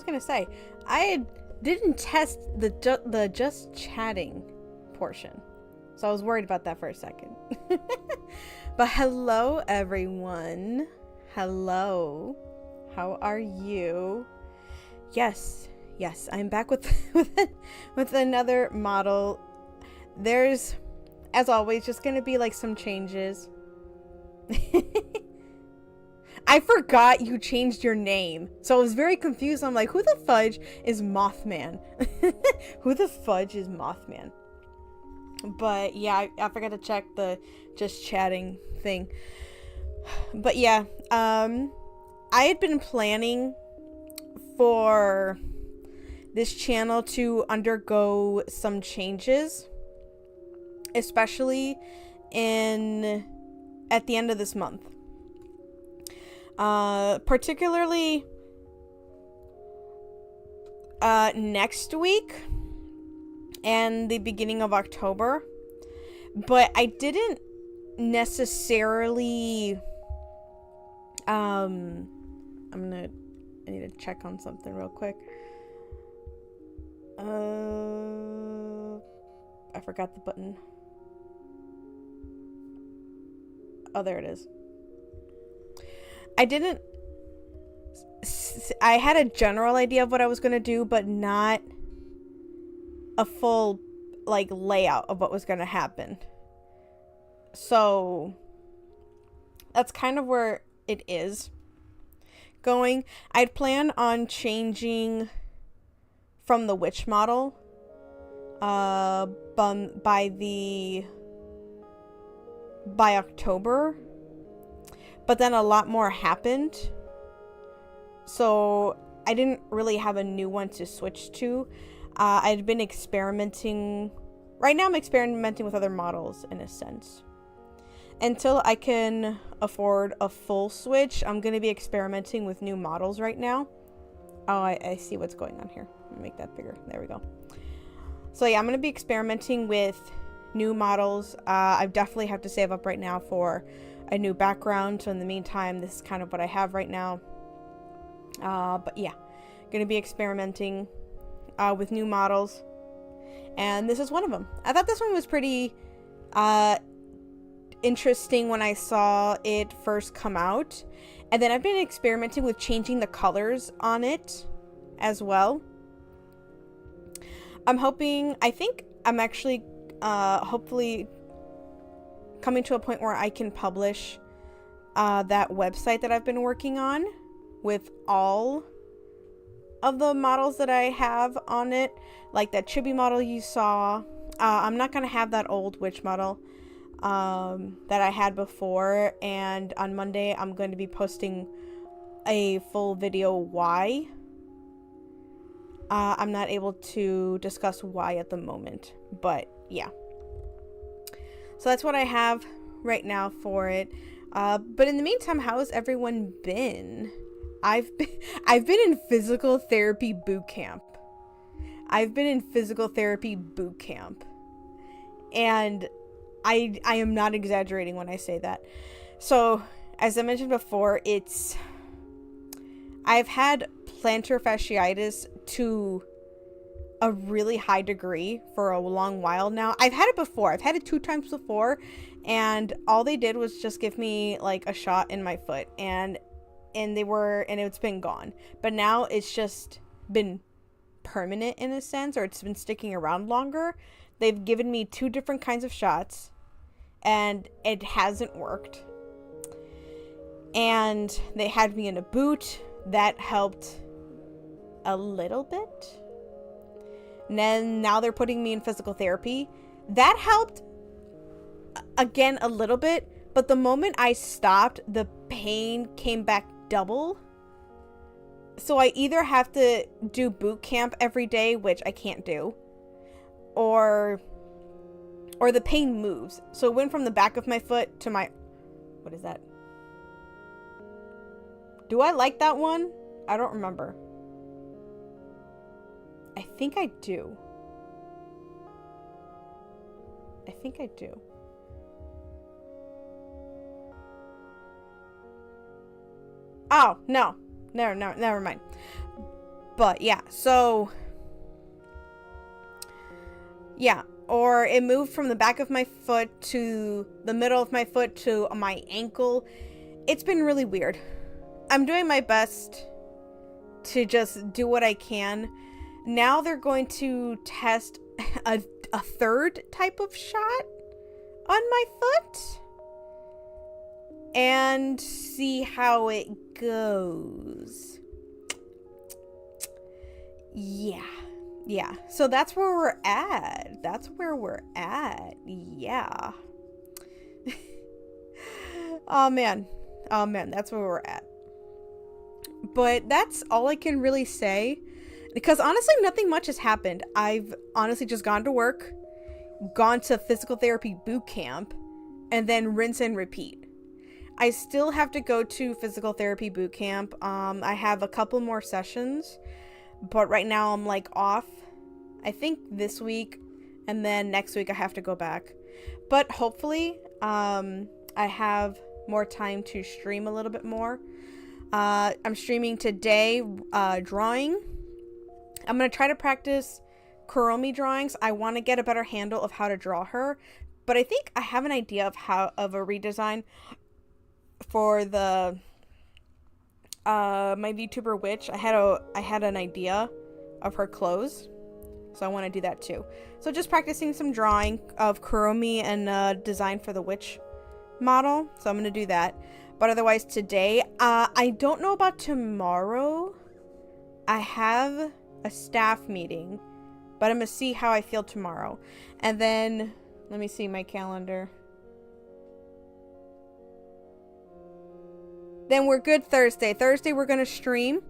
was gonna say, didn't test the just chatting portion, so I was worried about that for a second. But hello, everyone. Hello. How are you? Yes, I'm back with with another model. There's, as always, just gonna be like some changes. I forgot you changed your name, so I was very confused. I'm like, who the fudge is Mothman? Who the fudge is Mothman? But yeah, I forgot to check the just chatting thing. But yeah, I had been planning for this channel to undergo some changes, especially at the end of this month. Particularly next week and the beginning of October. But I didn't necessarily I need to check on something real quick. I forgot the button. Oh, there it is. I had a general idea of what I was going to do, but not a full, like, layout of what was going to happen. So, that's kind of where it is going. I'd plan on changing from the witch model, by October. But then a lot more happened, so I didn't really have a new one to switch to. I'd been experimenting. Right now I'm experimenting with other models in a sense. Until I can afford a full switch, I'm going to be experimenting with new models right now. Oh, I see what's going on here. Let me make that bigger. There we go. So yeah, I'm going to be experimenting with new models. I definitely have to save up right now for a new background, so in the meantime, this is kind of what I have right now. But yeah, gonna be experimenting with new models, and this is one of them. I thought this one was pretty interesting when I saw it first come out, and then I've been experimenting with changing the colors on it as well. I think I'm actually hopefully coming to a point where I can publish that website that I've been working on with all of the models that I have on it, like that chibi model you saw. I'm not going to have that old witch model that I had before, and on Monday I'm going to be posting a full video why. I'm not able to discuss why at the moment, but yeah. So that's what I have right now for it. But in the meantime, how has everyone been? I've been in physical therapy boot camp. And I am not exaggerating when I say that. So, as I mentioned before, I've had plantar fasciitis to a really high degree for a long while now. I've had it before. I've had it 2 times before, and all they did was just give me like a shot in my foot, and it's been gone. But now it's just been permanent in a sense, or it's been sticking around longer. They've given me 2 different kinds of shots, and it hasn't worked. And they had me in a boot. That helped a little bit. And then now they're putting me in physical therapy. That helped again a little bit, but the moment I stopped, the pain came back double. So I either have to do boot camp every day, which I can't do, or the pain moves. So it went from the back of my foot to my... What is that? Do I like that one? I don't remember. I think I do. Oh, no. Never mind. But yeah, so yeah, or it moved from the back of my foot to the middle of my foot to my ankle. It's been really weird. I'm doing my best to just do what I can. Now they're going to test a third type of shot on my foot and see how it goes. Yeah. So that's where we're at. Yeah. Oh man, that's where we're at. But that's all I can really say, because honestly nothing much has happened. I've honestly just gone to work, gone to physical therapy boot camp, and then rinse and repeat. I still have to go to physical therapy boot camp. I have a couple more sessions, but right now I'm like off. I think this week, and then next week I have to go back. But hopefully I have more time to stream a little bit more. I'm streaming today drawing. I'm going to try to practice Kuromi drawings. I want to get a better handle of how to draw her, but I think I have an idea of a redesign for the my VTuber witch. I had an idea of her clothes, so I want to do that too. So just practicing some drawing of Kuromi and design for the witch model. So I'm going to do that. But otherwise today, I don't know about tomorrow. I have a staff meeting, but I'm going to see how I feel tomorrow. And then, let me see my calendar. Then we're good Thursday. Thursday we're going to stream.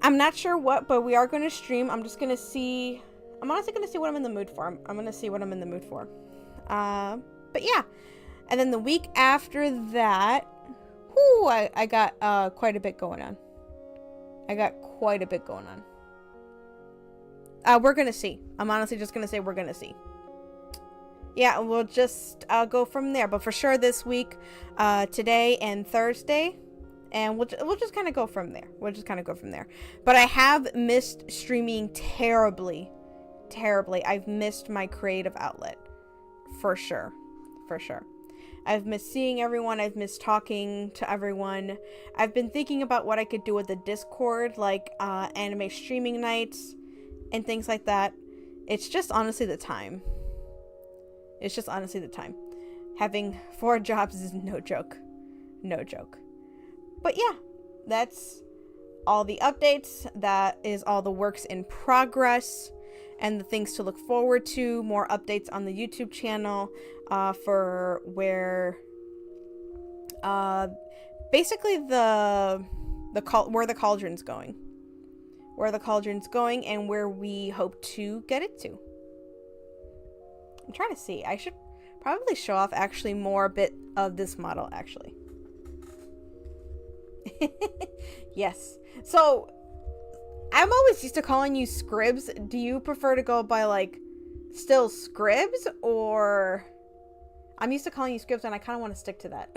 I'm not sure what, but we are going to stream. I'm honestly going to see what I'm in the mood for. I'm going to see what I'm in the mood for. But yeah. And then the week after that, I got quite a bit going on. We're going to see. I'm honestly just going to say we're going to see. Yeah, we'll just go from there. But for sure this week, today and Thursday, and we'll just kind of go from there. But I have missed streaming terribly. I've missed my creative outlet. For sure. I've missed seeing everyone. I've missed talking to everyone. I've been thinking about what I could do with the Discord, like anime streaming nights and things like that. It's just honestly the time. Having 4 jobs is no joke. But yeah, that's all the updates. That is all the works in progress and the things to look forward to. More updates on the YouTube channel for where basically where the cauldron's going. And where we hope to get it to. I'm trying to see. I should probably show off actually more a bit of this model actually. Yes. So I'm always used to calling you Scribs. Do you prefer to go by like still Scribs, or I'm used to calling you Scribs and I kind of want to stick to that.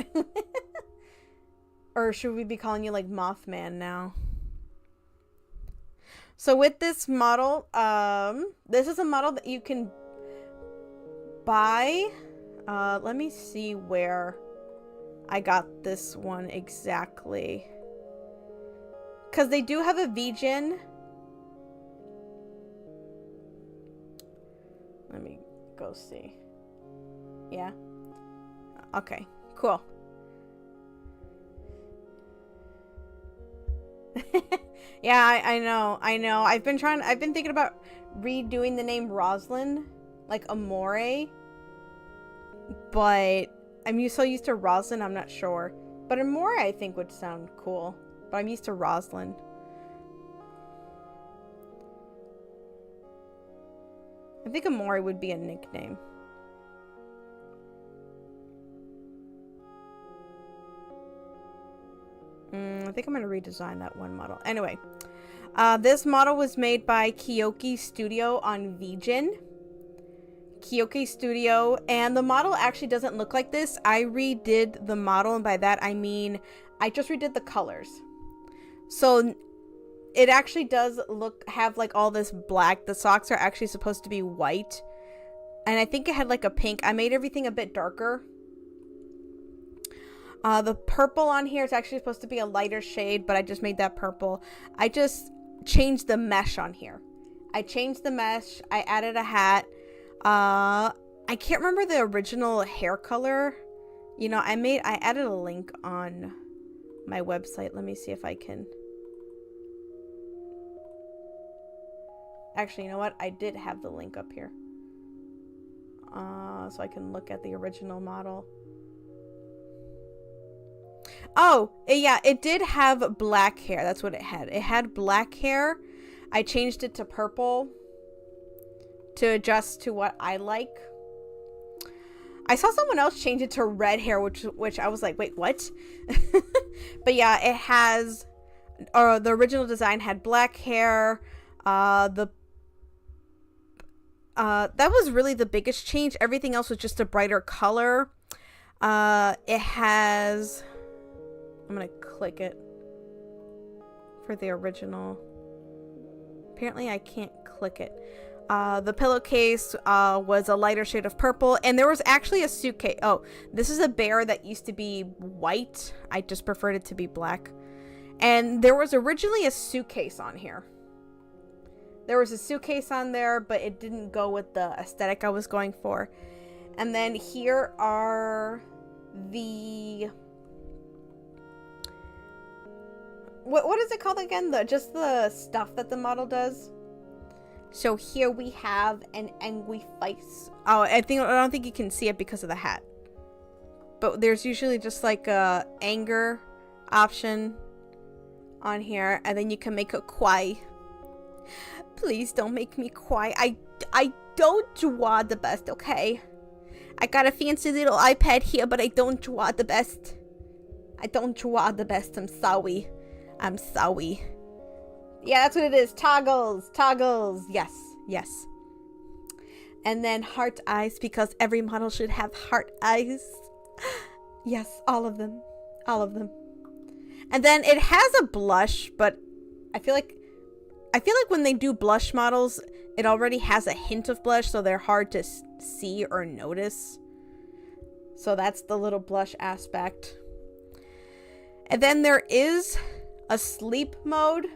Or should we be calling you like Mothman now? So with this model, this is a model that you can buy. Let me see where I got this one exactly. Because they do have a VGen. Let me go see. Yeah. Okay, cool. Yeah, I know. I've been thinking about redoing the name Rosalind, like Amore. But I'm so used to Rosalind, I'm not sure. But Amore I think would sound cool. But I'm used to Rosalind. I think Amore would be a nickname. I think I'm going to redesign that one model. Anyway, this model was made by Kyoki Studio on VGen. Kyoki Studio, and the model actually doesn't look like this. I redid the model, and by that I mean I just redid the colors. So it actually does have like all this black. The socks are actually supposed to be white. And I think it had like a pink. I made everything a bit darker. The purple on here is actually supposed to be a lighter shade, but I just made that purple. I just changed the mesh on here. I changed the mesh. I added a hat. I can't remember the original hair color. You know, I added a link on my website. Let me see if I can. Actually, you know what? I did have the link up here. So I can look at the original model. Oh, yeah, it did have black hair. That's what it had. It had black hair. I changed it to purple to adjust to what I like. I saw someone else change it to red hair, which I was like, wait, what? But yeah, it has, the original design had black hair. That was really the biggest change. Everything else was just a brighter color. It has, I'm gonna click it for the original. Apparently I can't click it. The pillowcase was a lighter shade of purple, and there was actually a suitcase. Oh, this is a bear that used to be white. I just preferred it to be black. And there was originally a suitcase on here. There was a suitcase on there, but it didn't go with the aesthetic I was going for. And then here are the... What is it called again? Just the stuff that the model does. So here we have an angry face. Oh, I don't think you can see it because of the hat. But there's usually just like a anger option on here, and then you can make it cry. Please don't make me cry. I don't draw the best, okay? I got a fancy little iPad here, but I don't draw the best. I don't draw the best. I'm sorry. I'm sorry. Yeah, that's what it is. Toggles. Toggles. Yes. Yes. And then heart eyes, because every model should have heart eyes. Yes, all of them. All of them. And then it has a blush, but I feel like when they do blush models, it already has a hint of blush, so they're hard to see or notice. So that's the little blush aspect. And then there is a sleep mode.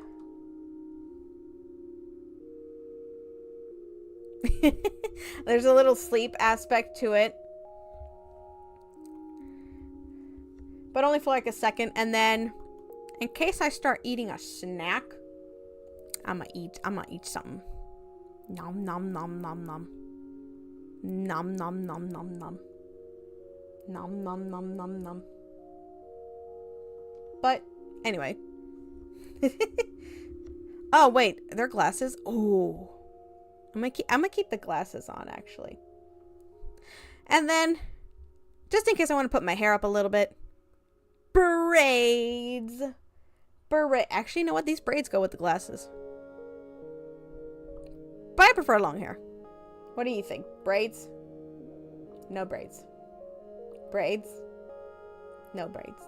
There's a little sleep aspect to it, but only for like a second. And then in case I start eating a snack, I'm gonna eat something. Nom nom nom nom nom. Nom nom nom nom nom. Nom nom nom nom nom. But anyway. Oh wait, they're glasses. Oh, I'm gonna keep the glasses on actually. And then, just in case I want to put my hair up a little bit, braids. Actually, you know what? These braids go with the glasses. But I prefer long hair. What do you think? Braids? No braids. Braids? No braids.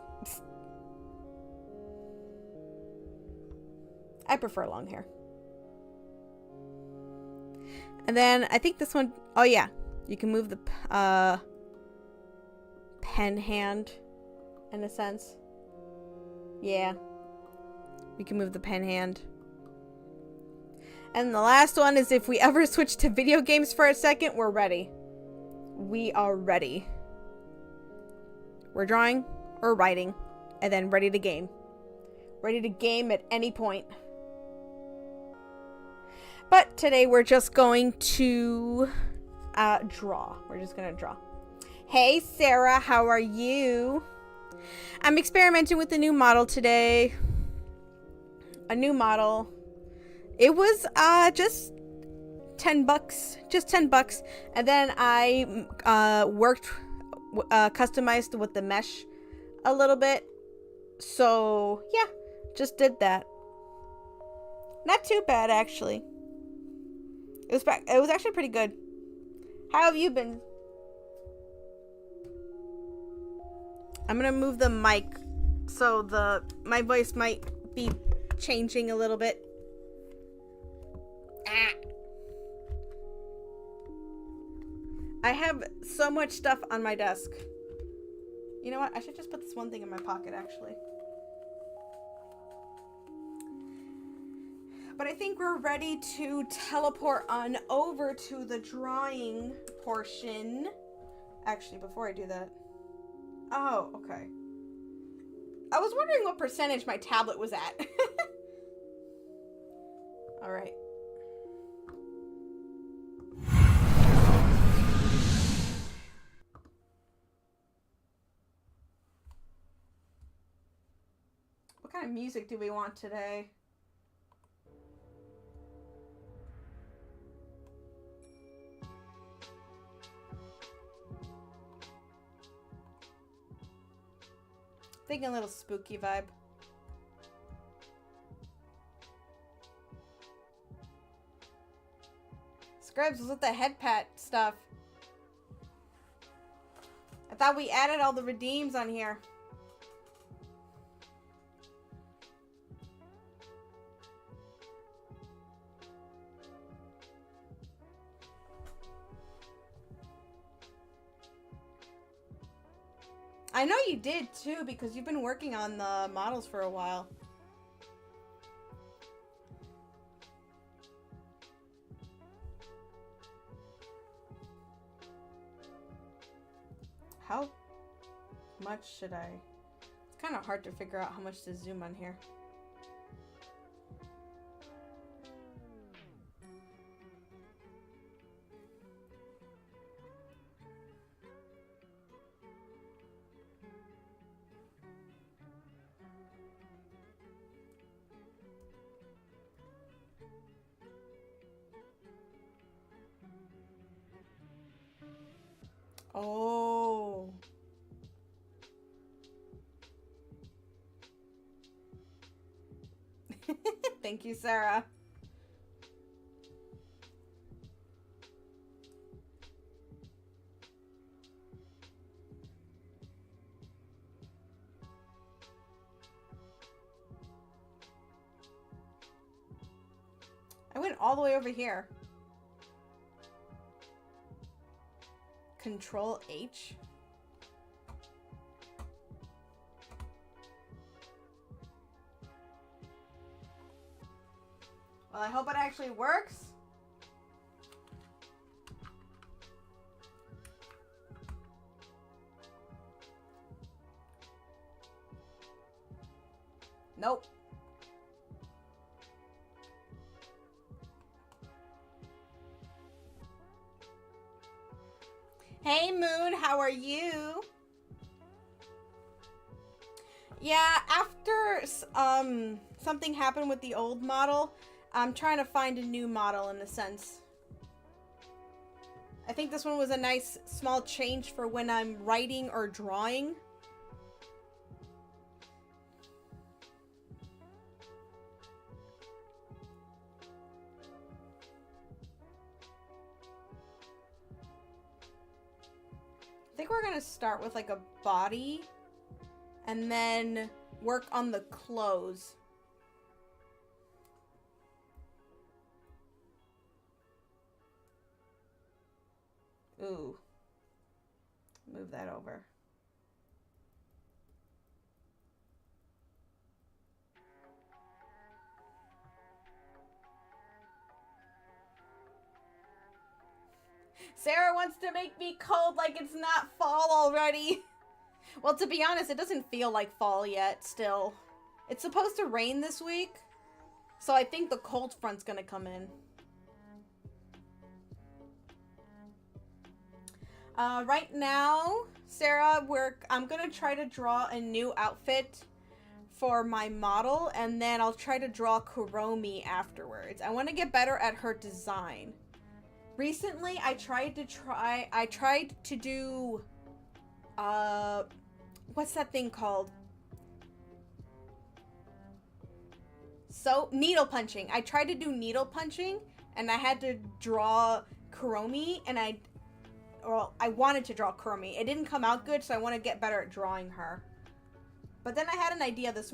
I prefer long hair. And then I think this one, oh yeah, you can move the pen hand in a sense. Yeah. We can move the pen hand. And the last one is if we ever switch to video games for a second, we're ready. We are ready. We're drawing or writing and then ready to game. Ready to game at any point. But today we're just going to draw. We're just going to draw. Hey, Sarah, how are you? I'm experimenting with a new model today. A new model. It was just $10. Just $10. And then I customized with the mesh a little bit. So, yeah, just did that. Not too bad, actually. It was actually pretty good. How have you been? I'm gonna move the mic so my voice might be changing a little bit. Ah. I have so much stuff on my desk. You know what? I should just put this one thing in my pocket, actually. But I think we're ready to teleport on over to the drawing portion. Actually, before I do that. Oh, okay. I was wondering what percentage my tablet was at. All right. What kind of music do we want today? Thinking a little spooky vibe. Scribs, was with the head pat stuff? I thought we added all the redeems on here. I know you did too, because you've been working on the models for a while. How much should I? It's kind of hard to figure out how much to zoom on here. Oh. Thank you, Sarah. I went all the way over here. Control H. Well, I hope it actually works. Nope. Hey Moon, how are you? Yeah, after something happened with the old model, I'm trying to find a new model in a sense. I think this one was a nice small change for when I'm writing or drawing. I think we're gonna start with like a body and then work on the clothes. Ooh. Move that over. Sarah wants to make me cold like it's not fall already. Well, to be honest, it doesn't feel like fall yet still. It's supposed to rain this week, so I think the cold front's gonna come in. Right now, Sarah, I'm gonna try to draw a new outfit for my model, and then I'll try to draw Kuromi afterwards. I want to get better at her design. Recently, I tried to do, what's that thing called? So, needle punching. I tried to do needle punching, and I had to draw Kuromi, and I wanted to draw Kuromi. It didn't come out good, so I want to get better at drawing her. But then I had an idea this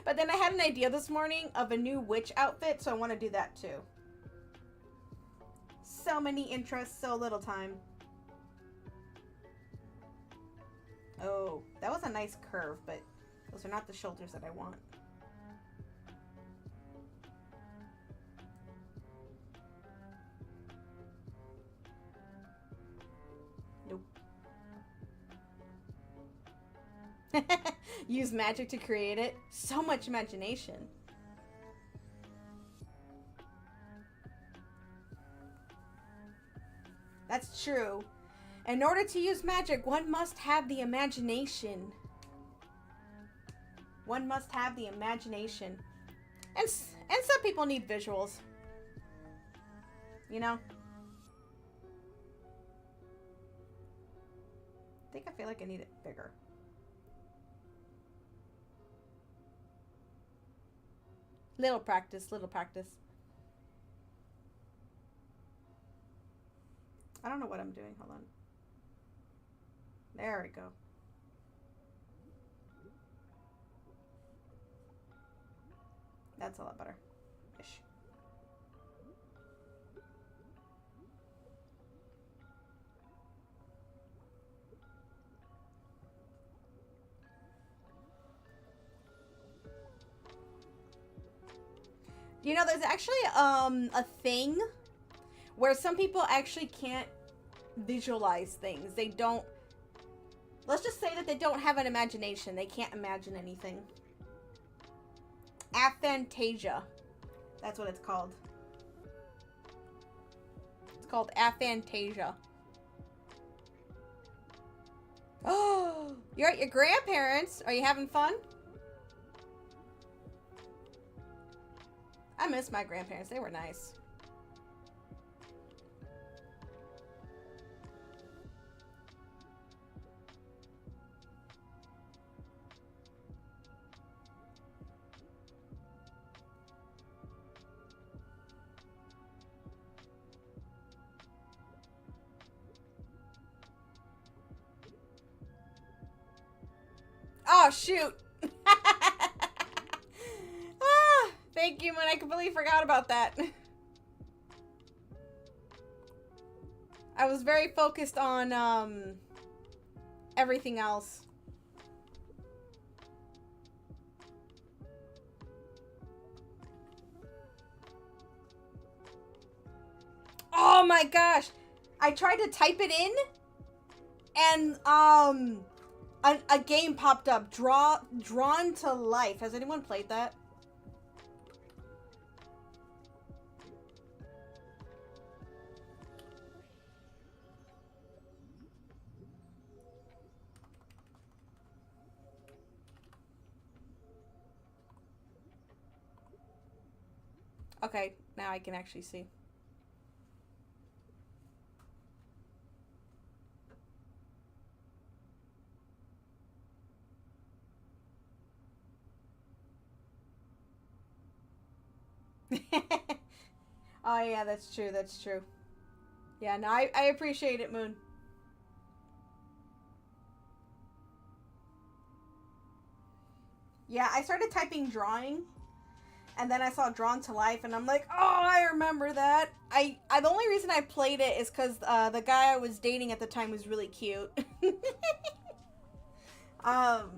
but then I had an idea this morning of a new witch outfit, so I want to do that too. So many interests, so little time. Oh, that was a nice curve, but those are not the shoulders that I want. Nope. Use magic to create it. So much imagination. That's true. In order to use magic, one must have the imagination. One must have the imagination. And some people need visuals. You know? I feel like I need it bigger. Little practice, little practice. I don't know what I'm doing. Hold on. There we go. That's a lot better. Ish. You know, there's actually a thing where some people actually can't visualize things. They don't. Let's just say that they don't have an imagination. They can't imagine anything. Aphantasia. That's what it's called. It's called aphantasia. Oh, you're at your grandparents'. Are you having fun? I miss my grandparents. They were nice. Oh, shoot. Thank you, man. I completely forgot about that. I was very focused on everything else. Oh my gosh. I tried to type it in and a game popped up. Drawn to Life. Has anyone played that? Okay, now I can actually see. Oh yeah, that's true, that's true. Yeah, no, I appreciate it, Moon. Yeah, I started typing drawing, and then I saw Drawn to Life, and I'm like, oh, I remember that. The only reason I played it is because the guy I was dating at the time was really cute. But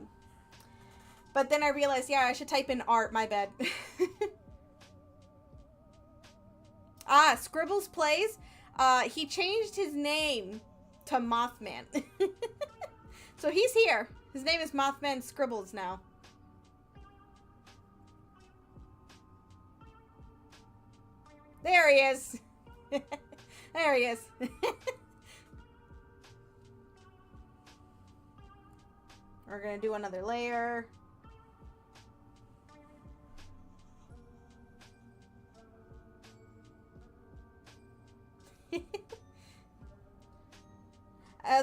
then I realized, yeah, I should type in art, my bad. Scribbles Plays. He changed his name to Mothman. So he's here. His name is Mothman Scribbles now. There he is. There he is. We're gonna do another layer.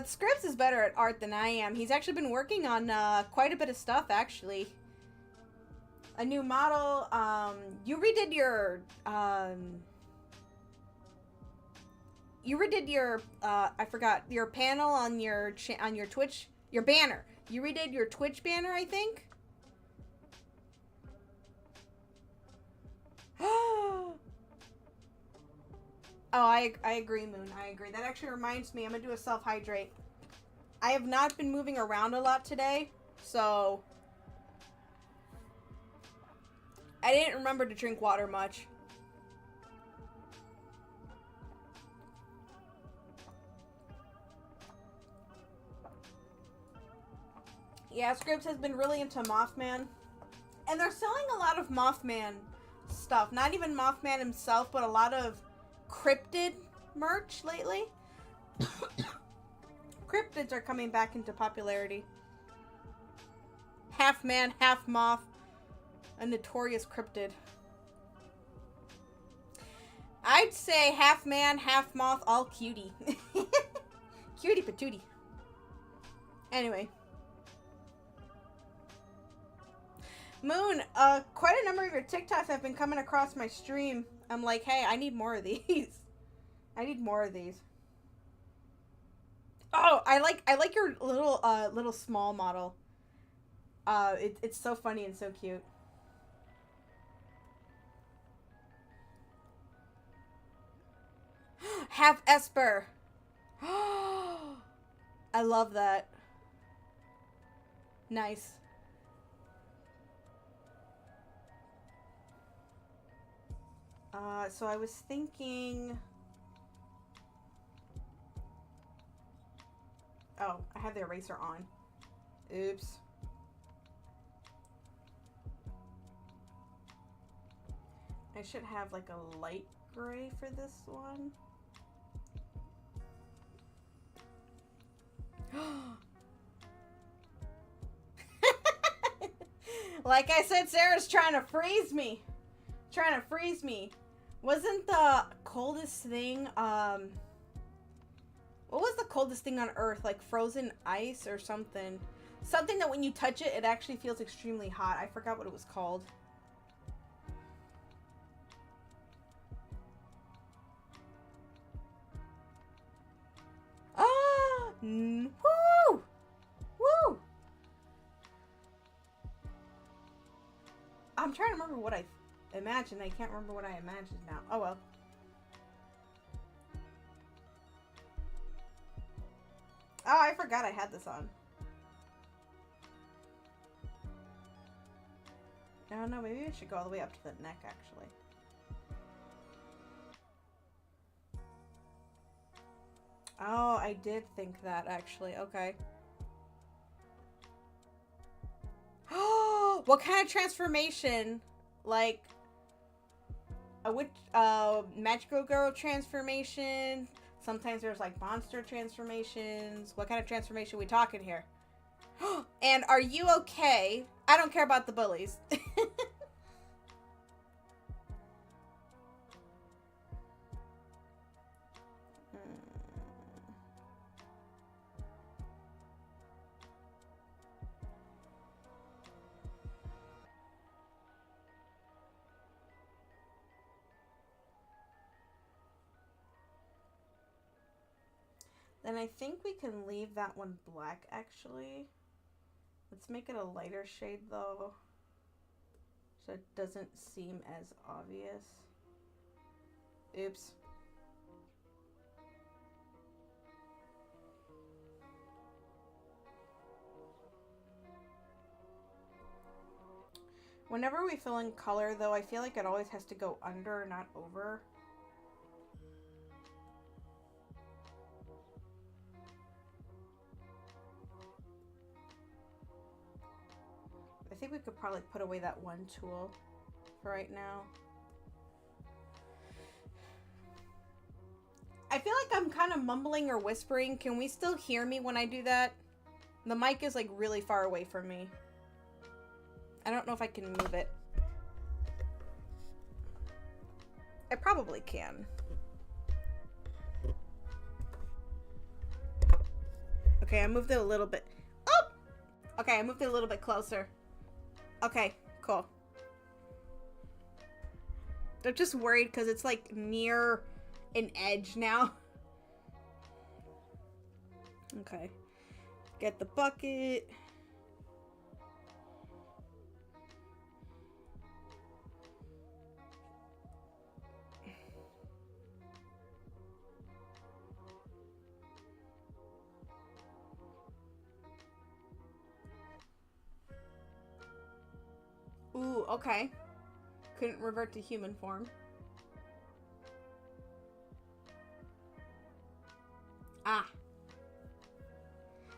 Scripps is better at art than I am. He's actually been working on quite a bit of stuff, actually. A new model. You redid your I forgot, your panel on your Twitch, your banner. You redid your Twitch banner, I think. Oh, I agree, Moon. I agree. That actually reminds me, I'm gonna do a self-hydrate. I have not been moving around a lot today, so I didn't remember to drink water much. Yeah, Scripps has been really into Mothman. And they're selling a lot of Mothman stuff. Not even Mothman himself, but a lot of cryptid merch lately. Cryptids are coming back into popularity. Half man, half moth. A notorious cryptid. I'd say half man, half moth, all cutie. Cutie patootie. Anyway. Moon, quite a number of your TikToks have been coming across my stream. I'm like, hey, I need more of these. I need more of these. Oh, I like your little small model. It's so funny and so cute. Half Esper. I love that. Nice. So I was thinking... Oh, I have the eraser on. Oops. I should have like a light gray for this one. Like I said, Sarah's trying to freeze me. Trying to freeze me. Wasn't the coldest thing, what was the coldest thing on Earth? Like frozen ice or something? Something that when you touch it, it actually feels extremely hot. I forgot what it was called. Ah! Woo! Woo! I'm trying to remember what I imagined. I can't remember what I imagined now. Oh well. Oh, I forgot I had this on. I don't know, maybe it should go all the way up to the neck, actually. Oh, I did think that, actually. Okay. Oh, what kind of transformation? Like a witch, magical girl transformation. Sometimes there's like monster transformations. What kind of transformation are we talking here? And are you okay? I don't care about the bullies. Then I think we can leave that one black, actually. Let's make it a lighter shade, though, so it doesn't seem as obvious. Oops. Whenever we fill in color, though, I feel like it always has to go under, not over. I think we could probably put away that one tool for right now. I feel like I'm kind of mumbling or whispering. Can we still hear me when I do that? The mic is like really far away from me. I don't know if I can move it. I probably can. Okay, I moved it a little bit. Oh! Okay, I moved it a little bit closer. Okay, cool. I'm just worried because it's like near an edge now. Okay. Get the bucket. Ooh, okay. Couldn't revert to human form. Ah.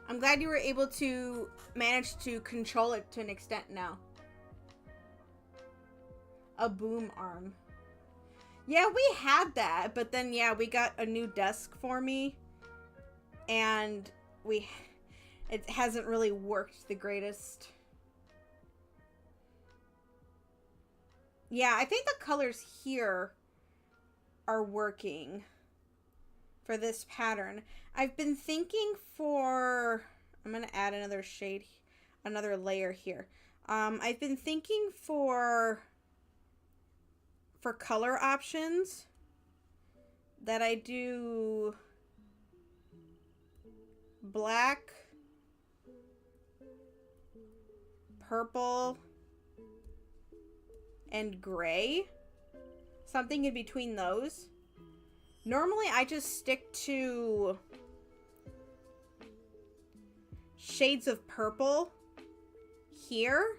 I'm glad you were able to manage to control it to an extent now. A boom arm. Yeah, we had that, but then, yeah, we got a new desk for me. And it hasn't really worked the greatest. Yeah, I think the colors here are working for this pattern. I've been thinking I'm going to add another shade, another layer here. I've been thinking for color options that I do black, purple, and gray. Something in between those. Normally I just stick to shades of purple here.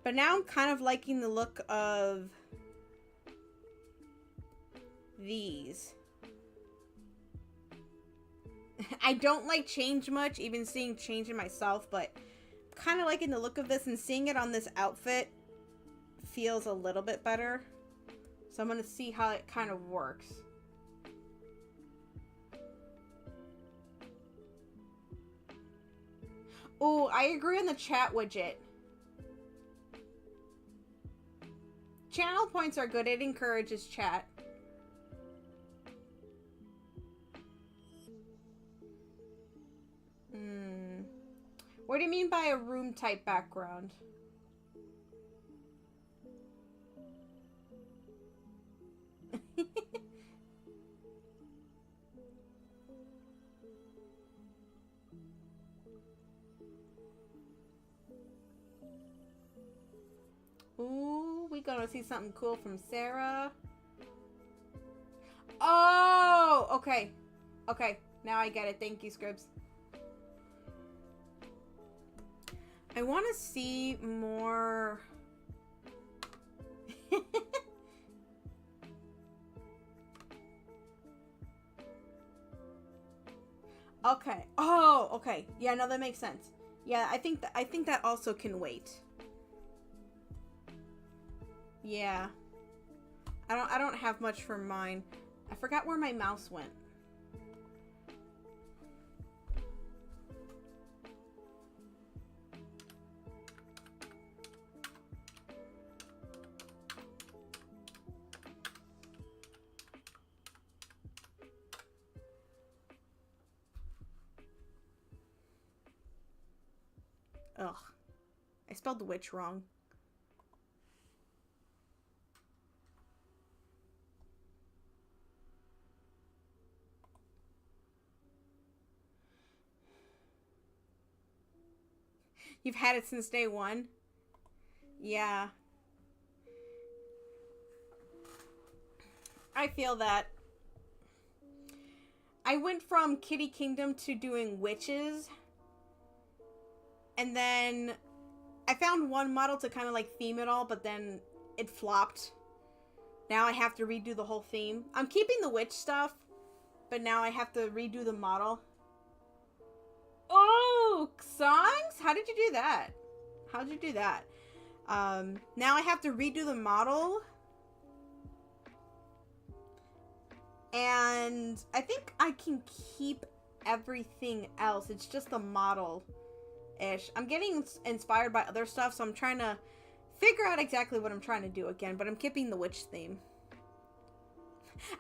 But now I'm kind of liking the look of these. I don't like change much, even seeing change in myself, but kind of liking the look of this, and seeing it on this outfit feels a little bit better. So I'm going to see how it kind of works. Oh, I agree on the chat widget. Channel points are good. It encourages chat. What do you mean by a room type background? Ooh, we gonna see something cool from Sarah. Oh, okay. Okay, now I get it. Thank you, Scribs. I want to see more... Okay. Oh, okay. Yeah, no, that makes sense. Yeah, I think that also can wait. Yeah. I don't have much for mine. I forgot where my mouse went. Ugh. I spelled the witch wrong. You've had it since day one? Yeah. I feel that. I went from Kitty Kingdom to doing witches. And then I found one model to kind of like theme it all, but then it flopped. Now I have to redo the whole theme. I'm keeping the witch stuff, but now I have to redo the model. Oh, songs? How did you do that? How did you do that? Now I have to redo the model. And I think I can keep everything else. It's just the model-ish. I'm getting inspired by other stuff, so I'm trying to figure out exactly what I'm trying to do again, but I'm keeping the witch theme.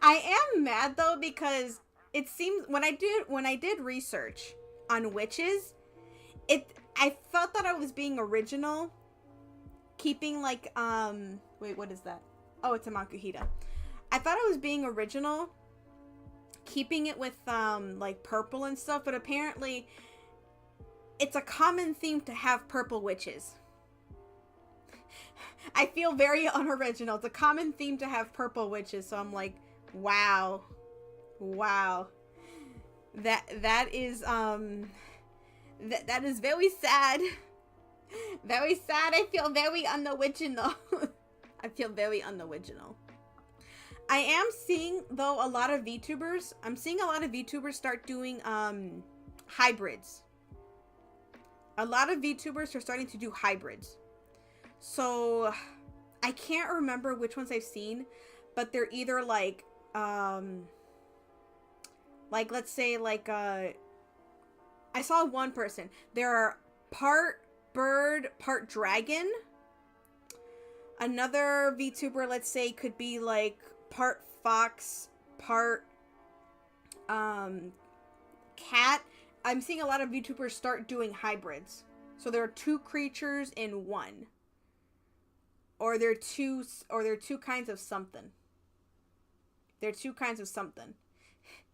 I am mad, though, because it seems when I did research on witches, I felt that I was being original, keeping like wait, what is that? Oh, it's a Makuhita. I thought I was being original, keeping it with like purple and stuff, but apparently it's a common theme to have purple witches. I feel very unoriginal. It's a common theme to have purple witches, so I'm like, wow. That is that is very sad. Very sad. I feel very unoriginal. I feel very unoriginal. I am seeing, though, a lot of VTubers. I'm seeing a lot of VTubers start doing hybrids. A lot of VTubers are starting to do hybrids. So I can't remember which ones I've seen, but they're either like let's say like I saw one person. They're part bird, part dragon. Another VTuber, let's say, could be like part fox, part cat. I'm seeing a lot of VTubers start doing hybrids. So there are two creatures in one. Or they're two kinds of something. They're two kinds of something.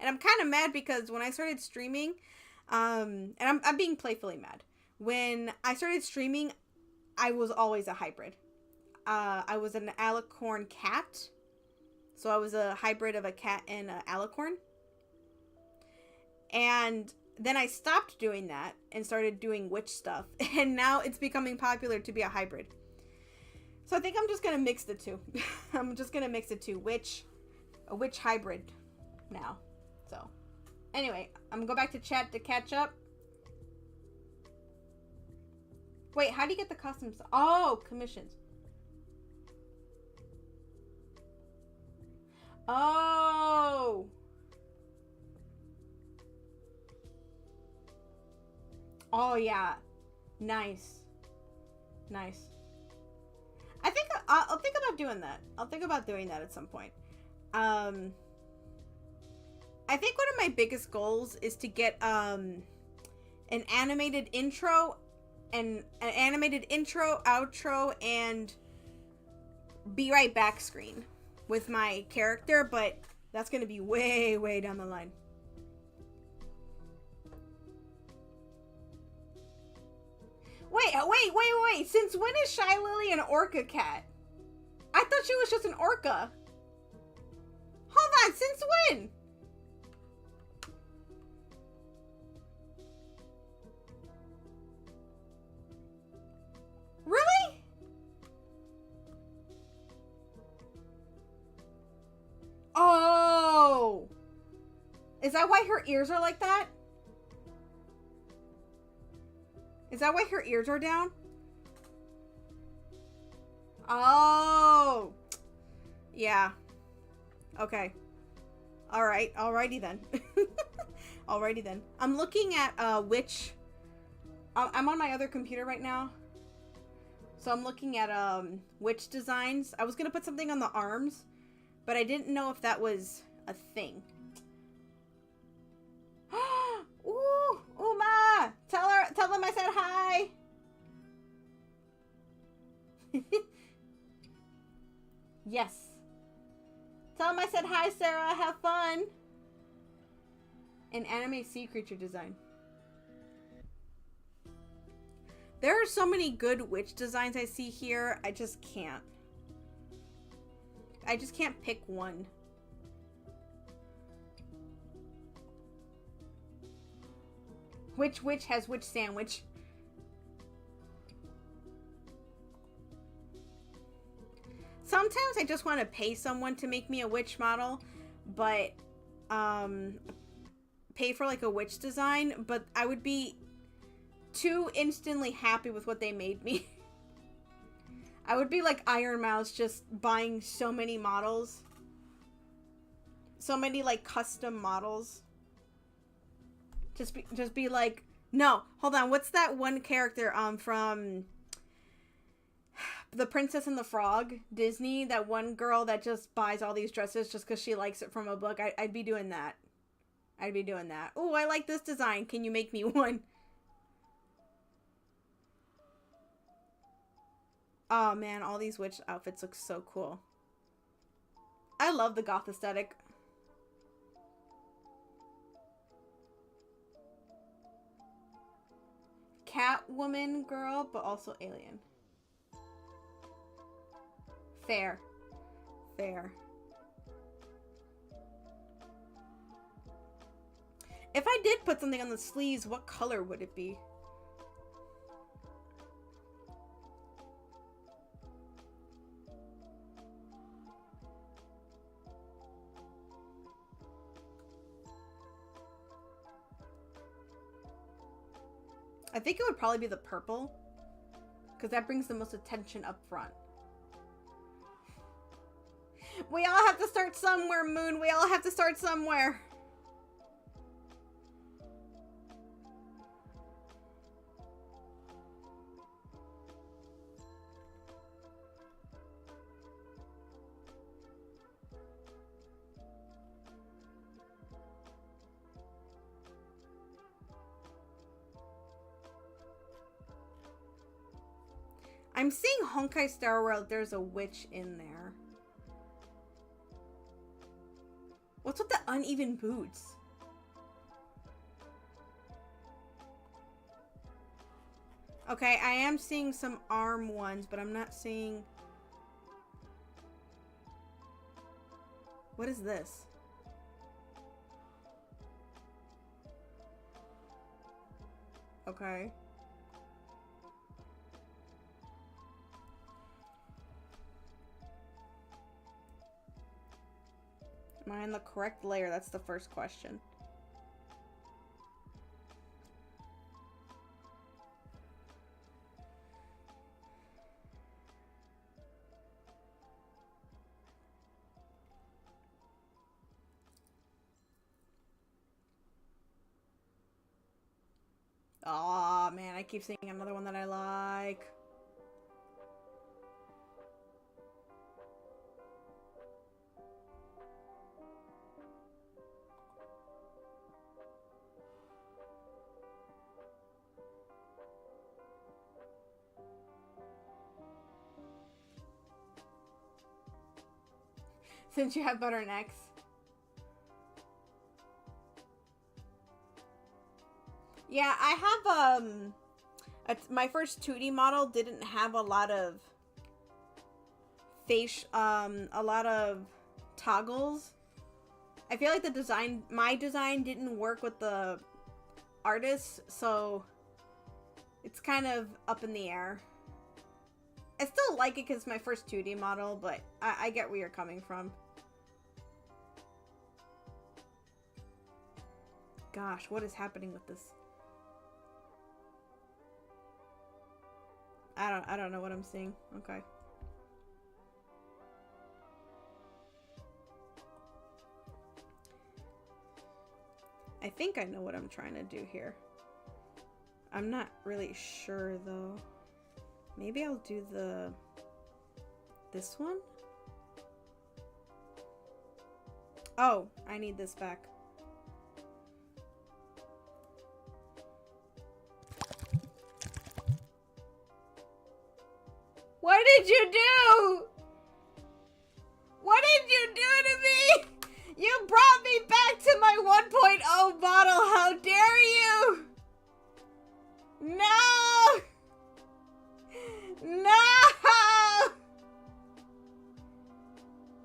And I'm kind of mad because when I started streaming, and I'm being playfully mad. When I started streaming, I was always a hybrid. I was an alicorn cat. So I was a hybrid of a cat and an alicorn. And then I stopped doing that and started doing witch stuff. And now it's becoming popular to be a hybrid. So I think I'm just going to mix the two. I'm just going to mix the two. A witch hybrid now. So anyway, I'm going to go back to chat to catch up. Wait, how do you get the customs? Oh, commissions. Oh. Oh, yeah. Nice. Nice. I think I'll think about doing that. I'll think about doing that at some point. I think one of my biggest goals is to get an animated intro and an animated intro, outro, and be right back screen with my character, but that's going to be way, way down the line. Wait. Since when is Shy Lily an orca cat? I thought she was just an orca. Hold on, since when? Really? Oh. Is that why her ears are like that? Is that why her ears are down? Oh. Yeah. Okay. Alright. Alrighty then. Alrighty then. I'm looking at which... I'm on my other computer right now. So I'm looking at witch designs. I was going to put something on the arms, but I didn't know if that was a thing. Ooh, Uma! Tell them I said hi. Yes. Tell them I said hi, Sarah. Have fun. An anime sea creature design. There are so many good witch designs I see here. I just can't. I just can't pick one. Which witch has which sandwich? Sometimes I just want to pay someone to make me a witch model, but pay for like a witch design, but I would be too instantly happy with what they made me. I would be like Iron Mouse, just buying so many models. So many like custom models. Just be like, no, hold on, what's that one character from The Princess and the Frog, Disney, that one girl that just buys all these dresses just because she likes it from a book? I'd be doing that. I'd be doing that. Oh, I like this design. Can you make me one? Oh man, all these witch outfits look so cool. I love the goth aesthetic. Catwoman girl, but also alien. Fair. Fair. If I did put something on the sleeves, what color would it be? I think it would probably be the purple. Because that brings the most attention up front. We all have to start somewhere, Moon. We all have to start somewhere. I'm seeing Honkai Star Rail. There's a witch in there. What's with the uneven boots? Okay, I am seeing some arm ones, but I'm not seeing... What is this? Okay. Am I in the correct layer? That's the first question. Aw, man, I keep seeing another one that I like. Since you have butter necks. Yeah, I have, my first 2D model didn't have a lot of a lot of toggles. I feel like my design didn't work with the artist, so it's kind of up in the air. I still like it because it's my first 2D model, but I get where you're coming from. Gosh, what is happening with this? I don't know what I'm seeing. Okay. I think I know what I'm trying to do here. I'm not really sure though. Maybe I'll do this one? Oh, I need this back. What did you do? What did you do to me? You brought me back to my 1.0 model. How dare you? No! No!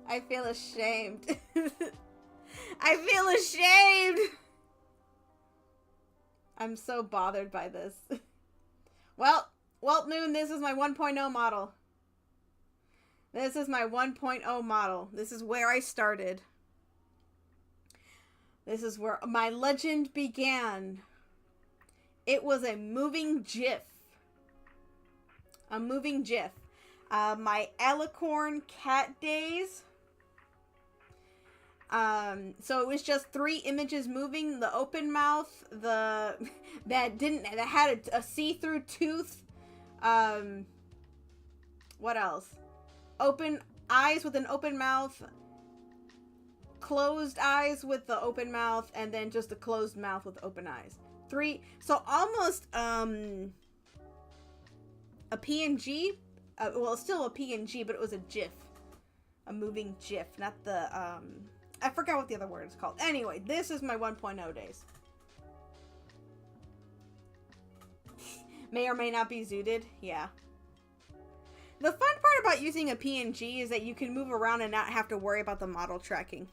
I feel ashamed. I feel ashamed. I'm so bothered by this. Well, Moon, this is my 1.0 model. This is my 1.0 model. This is where I started. This is where my legend began. It was a moving GIF. A moving GIF. My Alicorn cat days. So it was just 3 images moving. The open mouth, that had a see-through tooth. What else? Open eyes with an open mouth. Closed eyes with the open mouth, and then just a closed mouth with open eyes. 3. So almost a PNG. Well, it's still a PNG, but it was a GIF. A moving GIF, not the I forgot what the other word is called. Anyway, this is my 1.0 days. May or may not be zooted. Yeah. The fun part about using a PNG is that you can move around and not have to worry about the model tracking.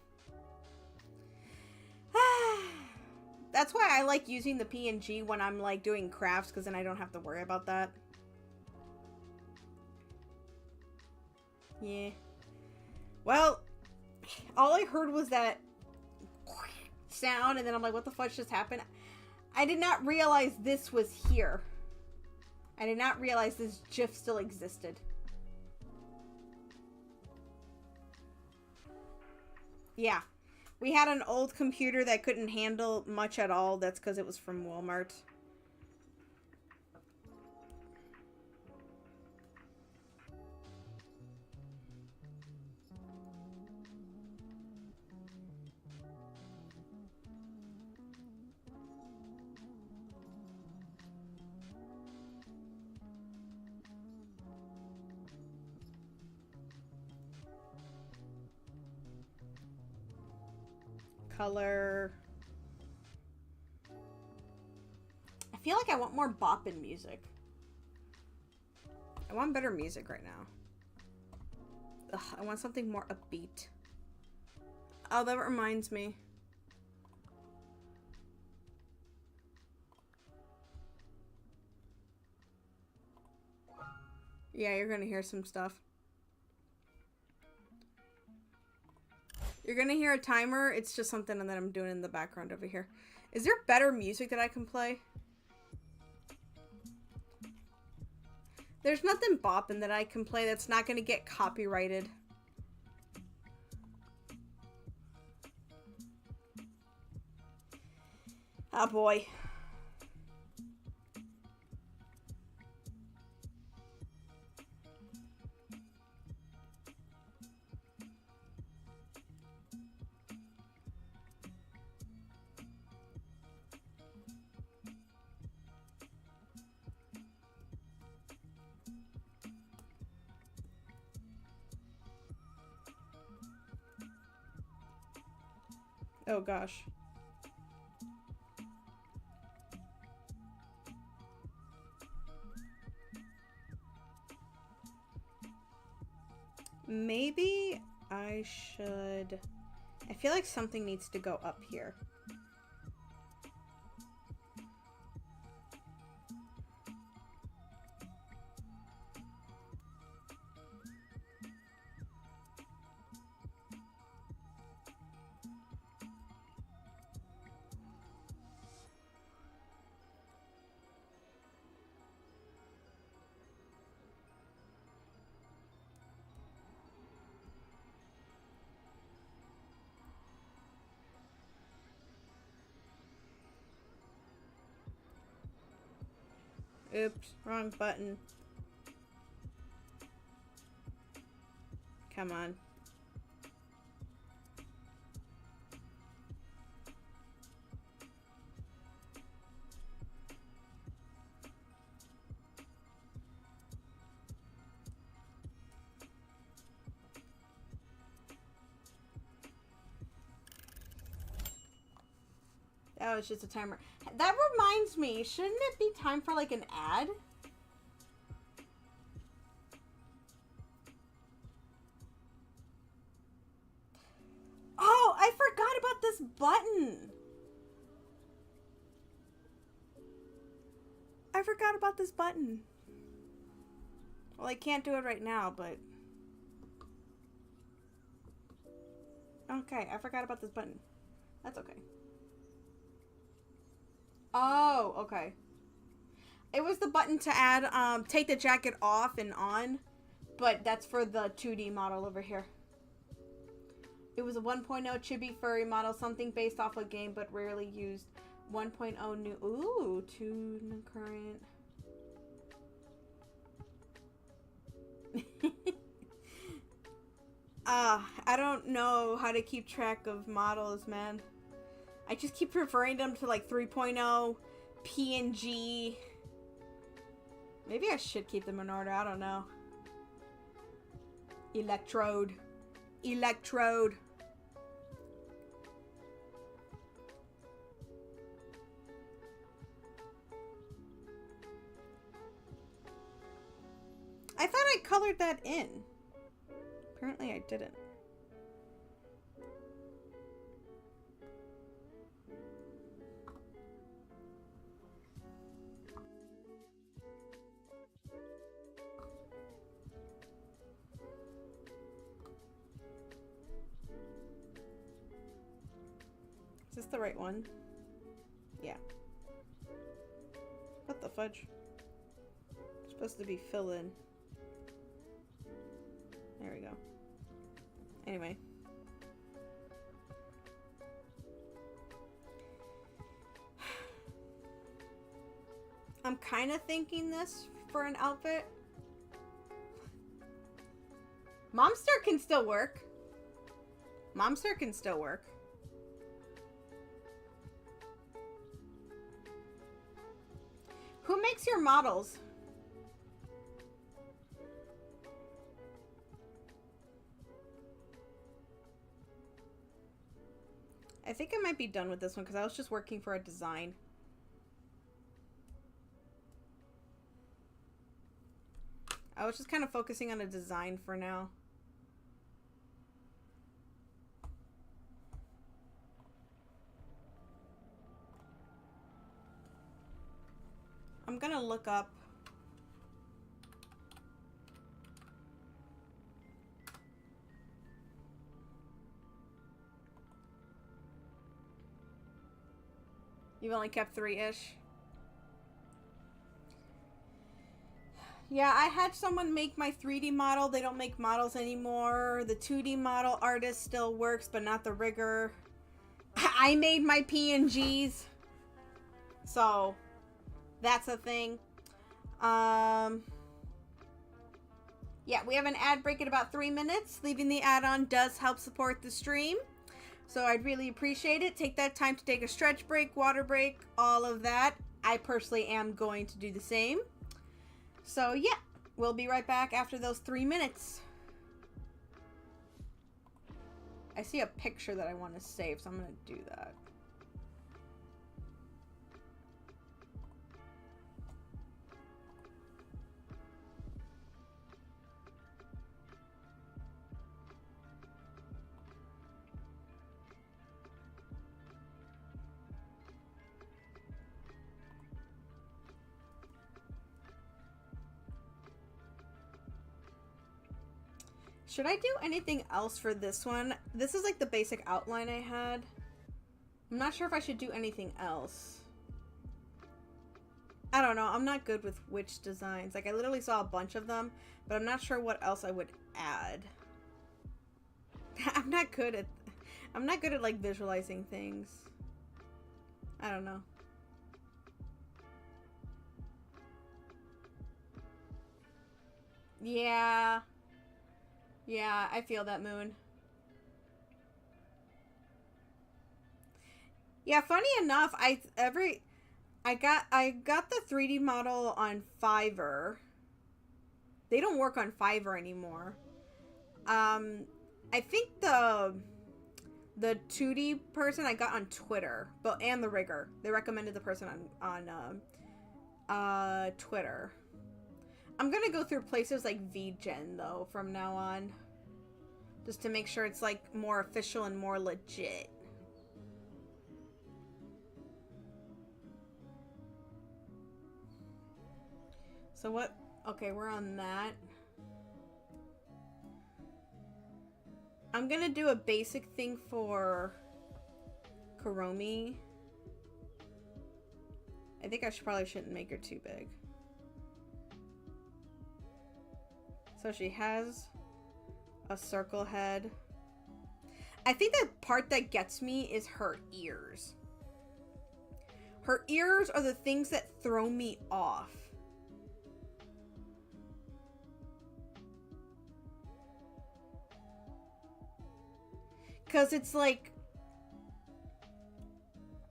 That's why I like using the PNG when I'm like doing crafts, because then I don't have to worry about that. Yeah. Well, all I heard was that sound, and then I'm like, what the fuck just happened? I did not realize this was here. I did not realize this GIF still existed. Yeah. We had an old computer that couldn't handle much at all. That's because it was from Walmart. Color. I feel like I want more boppin' music. I want better music right now. Ugh, I want something more upbeat. Oh, that reminds me. Yeah, you're gonna hear some stuff. You're gonna hear a timer. It's just something that I'm doing in the background over here. Is there better music that I can play? There's nothing bopping that I can play that's not gonna get copyrighted. Oh boy. Oh gosh. Maybe I should... I feel like something needs to go up here. Oops, wrong button. Come on. That was just a timer. That reminds me, shouldn't it be time for like an ad? Oh, I forgot about this button. I forgot about this button. Well, I can't do it right now, but... Okay, I forgot about this button. That's okay. Oh, okay. It was the button to add, take the jacket off and on, but that's for the 2D model over here. It was a 1.0 chibi furry model, something based off a game, but rarely used. 1.0 new, ooh, 2 new current. I don't know how to keep track of models, man. I just keep referring them to like 3.0, PNG. Maybe I should keep them in order, I don't know. Electrode. Electrode. I thought I colored that in. Apparently I didn't. Is this the right one? Yeah. fudge? It's supposed to be fill in. There we go. Anyway. I'm kind of thinking this for an outfit. Momster can still work. Momster can still work. Who makes your models? I think I might be done with this one because I was just working for a design. I was just kind of focusing on a design for now. I'm gonna look up You've only kept 3-ish. Yeah, I had someone make my 3D model. They don't make models anymore. The 2D model artist still works, but not the rigger. I made my PNGs. So, that's a thing. Yeah, we have an ad break at about 3 minutes. Leaving the ad on does help support the stream. So I'd really appreciate it. Take that time to take a stretch break, water break, all of that. I personally am going to do the same. So yeah, we'll be right back after those 3 minutes. I see a picture that I want to save, so I'm going to do that. Should I do anything else for this one? This is like the basic outline I had. I'm not sure if I should do anything else. I don't know. I'm not good with witch designs. Like, I literally saw a bunch of them, but I'm not sure what else I would add. I'm not good at like visualizing things. I don't know. Yeah. Yeah, I feel that, Moon. Yeah, funny enough, I got the 3D model on Fiverr. They don't work on Fiverr anymore. I think the 2D person I got on Twitter, and the rigger. They recommended the person on Twitter. I'm gonna go through places like VGen though from now on, just to make sure it's like more official and more legit. So what? Okay, we're on that. I'm gonna do a basic thing for Kuromi. I think I probably shouldn't make her too big. So she has a circle head. I think the part that gets me is her ears. Her ears are the things that throw me off. Because it's like...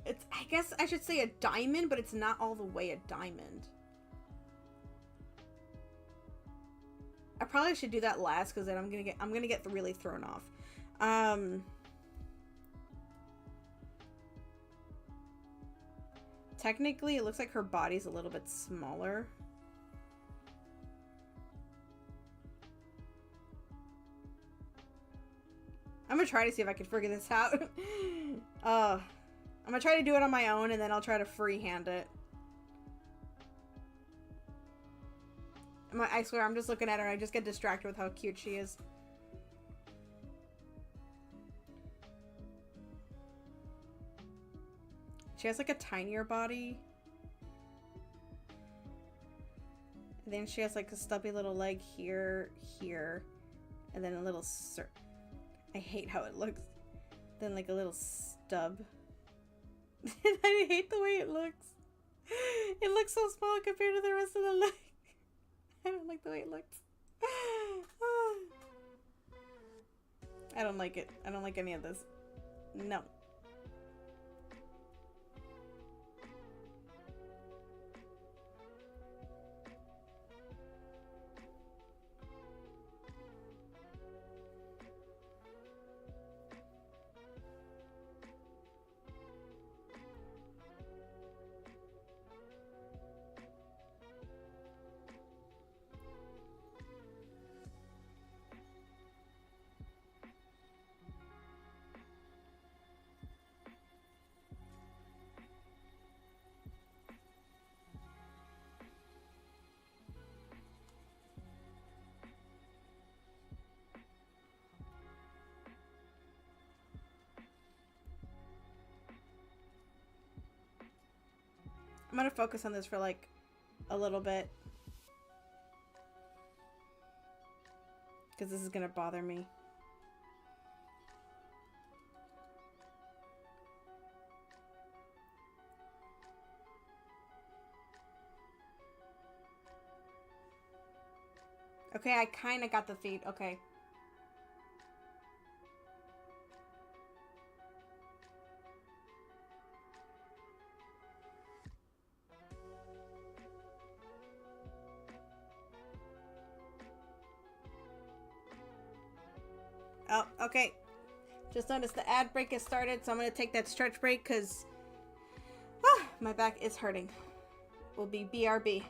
I guess I should say a diamond, but it's not all the way a diamond. I probably should do that last because then I'm gonna get really thrown off. Technically, it looks like her body's a little bit smaller. I'm gonna try to see if I can figure this out. I'm gonna try to do it on my own and then I'll try to freehand it. I swear, I'm just looking at her and I just get distracted with how cute she is. She has like a tinier body. then she has like a stubby little leg here, and then a little I hate how it looks. Then like a little stub. I hate the way it looks. It looks so small compared to the rest of the leg. I don't like the way it looks. I don't like it. I don't like any of this. No. I'm gonna focus on this for like a little bit. Because this is gonna bother me. Okay, I kind of got the feet. Okay. Oh, okay. Just noticed the ad break has started, so I'm going to take that stretch break because my back is hurting. We'll be BRB.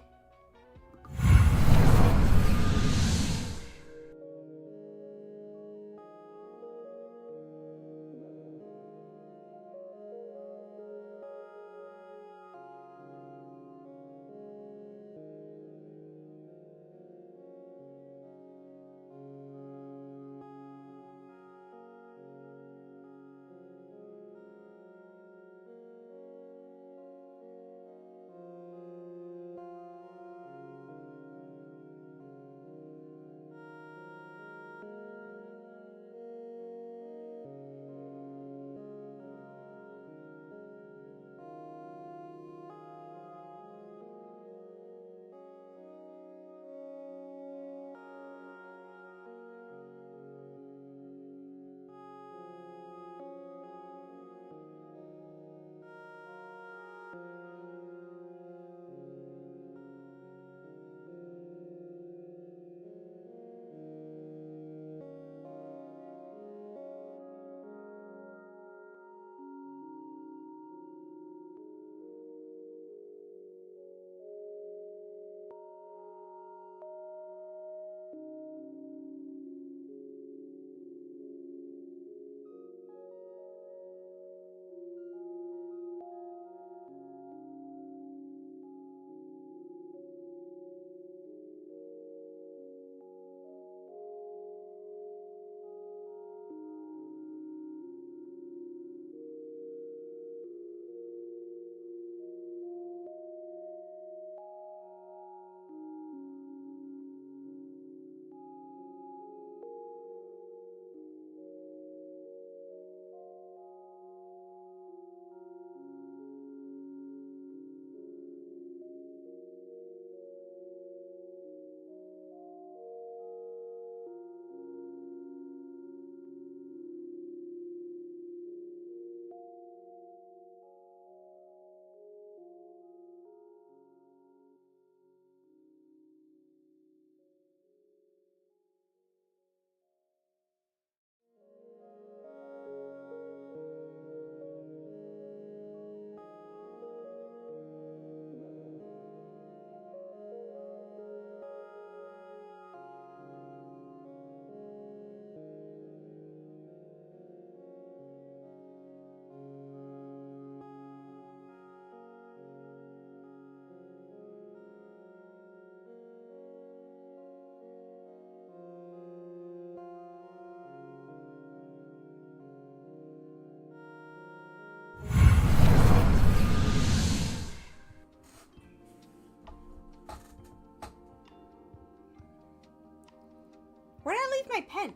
my pen?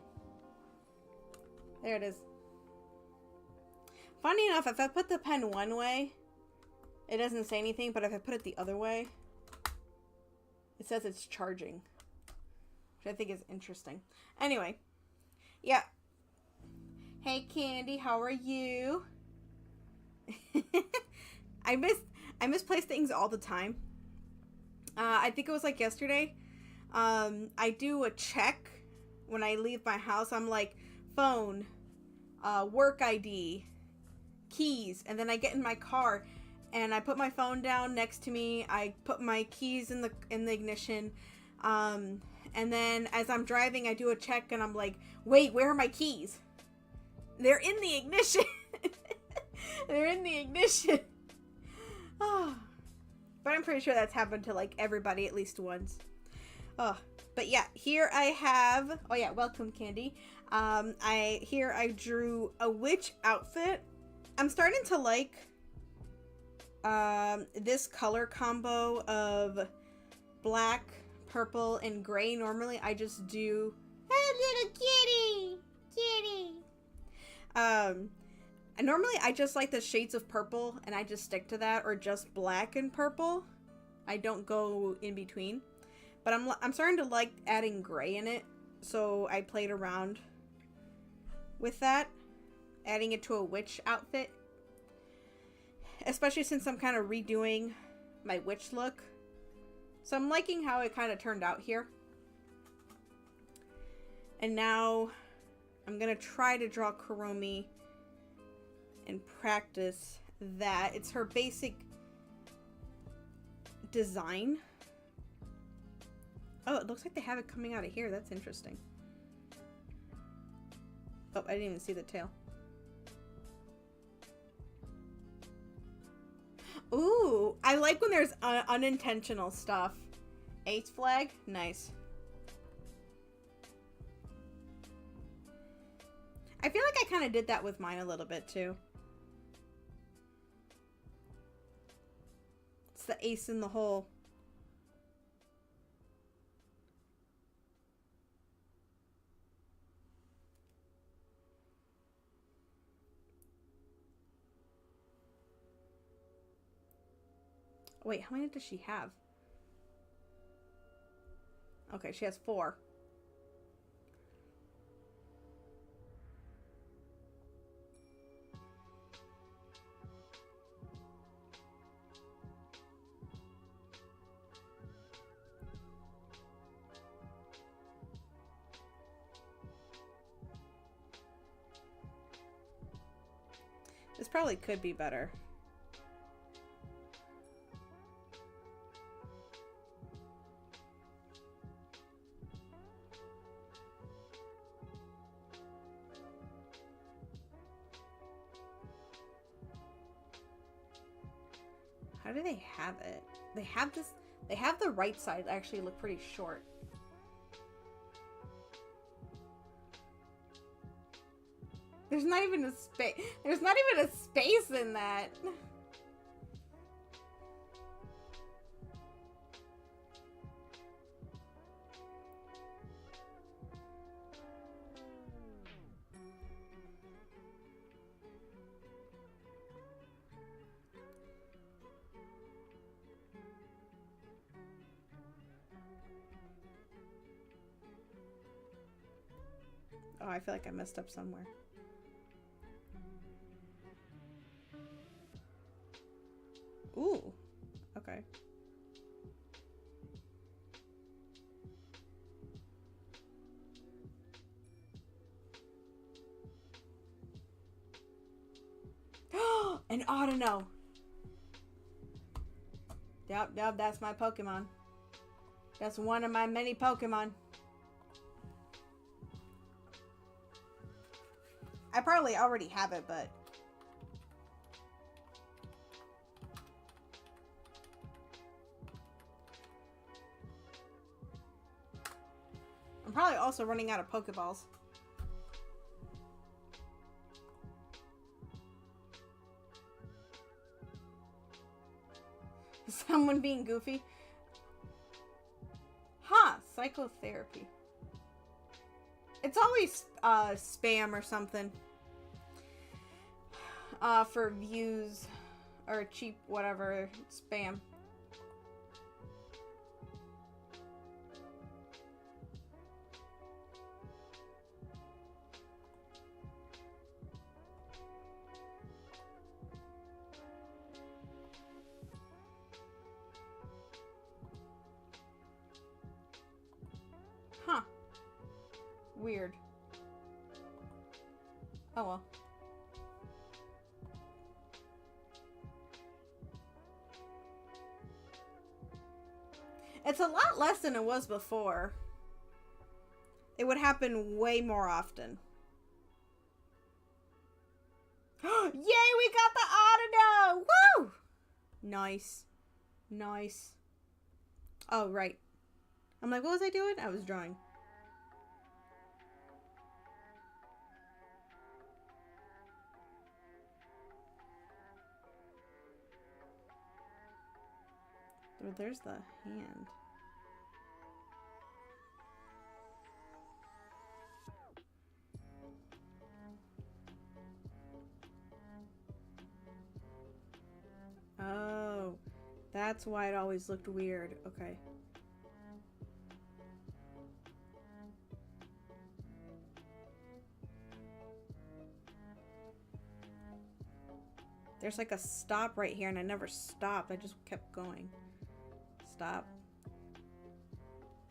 There it is. Funny enough, if I put the pen one way, it doesn't say anything, but if I put it the other way, it says it's charging, which I think is interesting. Anyway, yeah. Hey, Candy, how are you? I misplace things all the time. I think it was like yesterday. I do a check when I leave my house. I'm like, phone, work ID, keys, and then I get in my car and I put my phone down next to me. I put my keys in the ignition, and then as I'm driving, I do a check and I'm like, wait, where are my keys? They're in the ignition. They're in the ignition. Oh. But I'm pretty sure that's happened to like everybody at least once. Oh, but yeah, here I have. Oh yeah, welcome, Candy. I drew a witch outfit. I'm starting to like this color combo of black, purple, and gray. Normally, I just do a little kitty. And normally I just like the shades of purple and I just stick to that, or just black and purple. I don't go in between. But I'm starting to like adding gray in it, so I played around with that, adding it to a witch outfit. Especially since I'm kind of redoing my witch look. So I'm liking how it kind of turned out here. And now I'm going to try to draw Kuromi and practice that. It's her basic design. Oh, it looks like they have it coming out of here. That's interesting. Oh, I didn't even see the tail. Ooh, I like when there's unintentional stuff. Ace flag? Nice. I feel like I kind of did that with mine a little bit too. It's the ace in the hole. Wait, how many does she have? Okay, she has 4. This probably could be better. How do they have it? They have this. They have the right side actually look pretty short. There's not even a space. There's not even a space in that. Oh, I feel like I messed up somewhere. Ooh, okay. An Audino. Yep, that's my Pokemon. That's one of my many Pokemon. I probably already have it, but... I'm probably also running out of Pokeballs. Someone being goofy? Huh, psychotherapy. It's always spam or something. For views or cheap whatever spam. Huh. Weird. Oh well. It's a lot less than it was before. It would happen way more often. Yay, we got the auto! Woo! Nice. Nice. Oh, right. I'm like, what was I doing? I was drawing. Oh, there's the hand. Oh, that's why it always looked weird. Okay. There's like a stop right here, and I never stopped. I just kept going. Stop.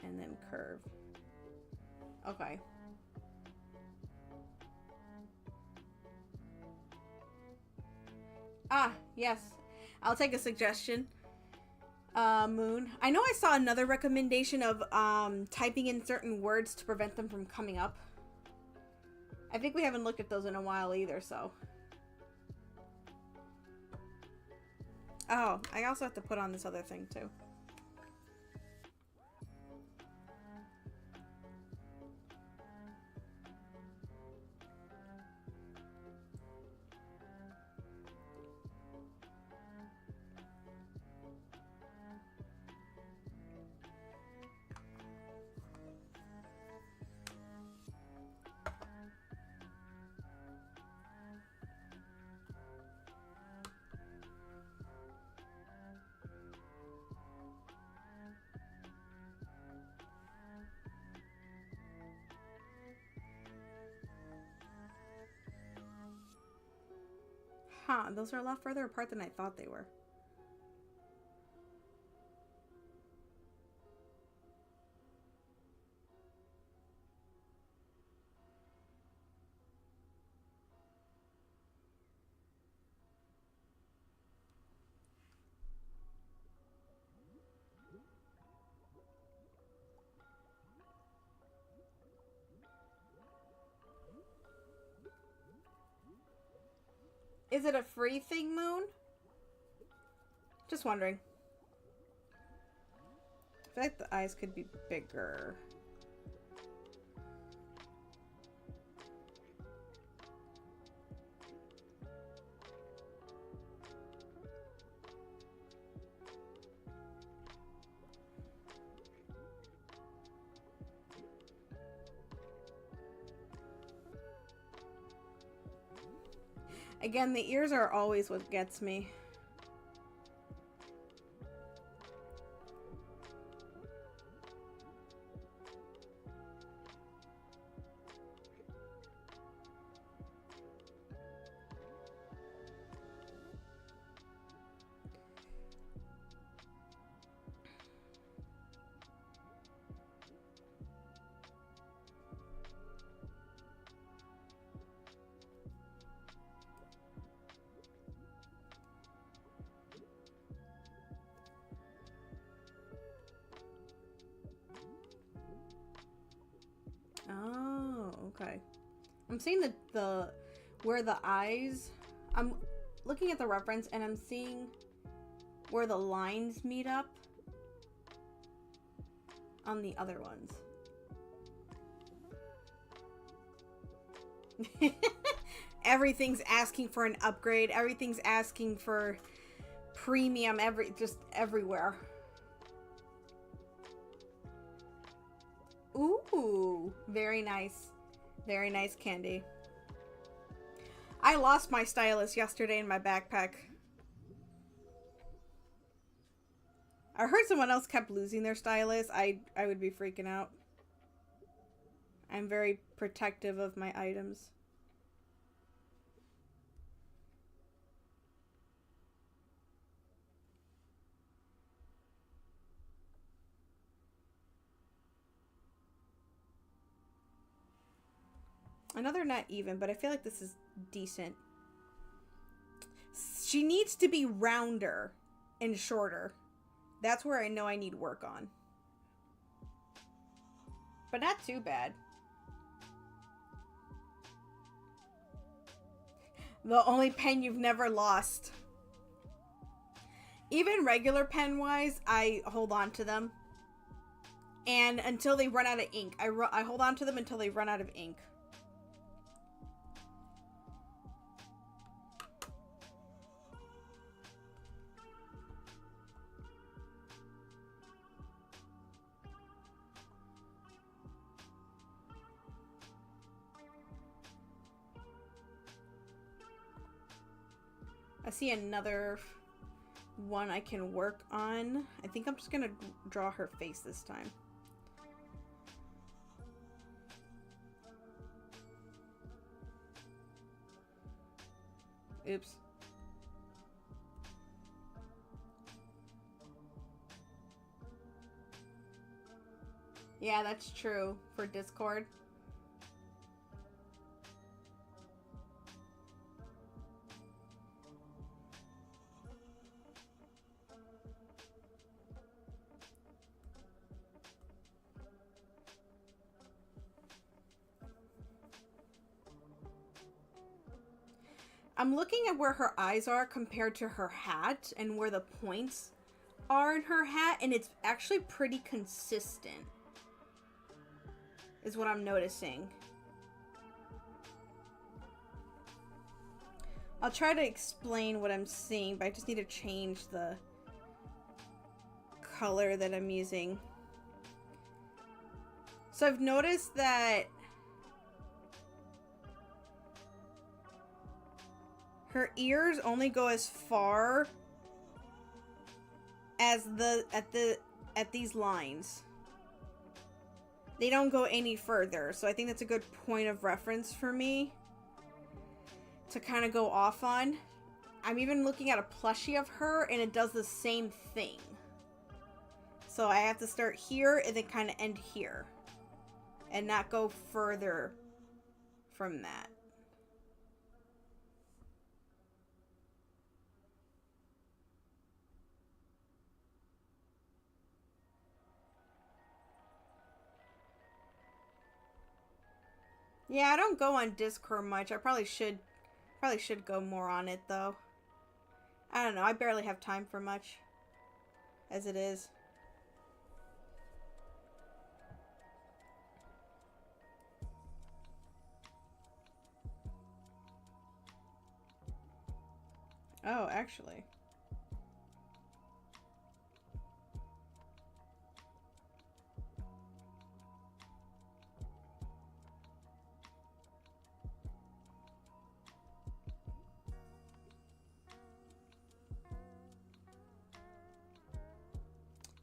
And then curve. Okay. Ah, yes. I'll take a suggestion. Moon. I know I saw another recommendation of typing in certain words to prevent them from coming up. I think we haven't looked at those in a while either, so. Oh, I also have to put on this other thing too. Huh, those are a lot further apart than I thought they were. Is it a free thing, Moon? Just wondering. I feel like the eyes could be bigger. Again, the ears are always what gets me. Oh, okay. I'm seeing the where the eyes, I'm looking at the reference and I'm seeing where the lines meet up on the other ones. Everything's asking for an upgrade. Everything's asking for premium, just everywhere. Ooh, very nice. Very nice candy. I lost my stylus yesterday in my backpack. I heard someone else kept losing their stylus. I would be freaking out. I'm very protective of my items. Another not even, but I feel like this is decent. She needs to be rounder and shorter. That's where I know I need work on. But not too bad. The only pen you've never lost. Even regular pen-wise, I hold on to them. And until they run out of ink. I hold on to them until they run out of ink. I see another one I can work on. I think I'm just gonna draw her face this time. Oops. Yeah, that's true for Discord. I'm looking at where her eyes are compared to her hat and where the points are in her hat, and it's actually pretty consistent, is what I'm noticing. I'll try to explain what I'm seeing, but I just need to change the color that I'm using. So I've noticed that her ears only go as far as at these lines. They don't go any further, so I think that's a good point of reference for me to kind of go off on. I'm even looking at a plushie of her, and it does the same thing. So I have to start here and then kind of end here, and not go further from that. Yeah, I don't go on Discord much. I probably should go more on it though. I don't know. I barely have time for much as it is. Oh, actually.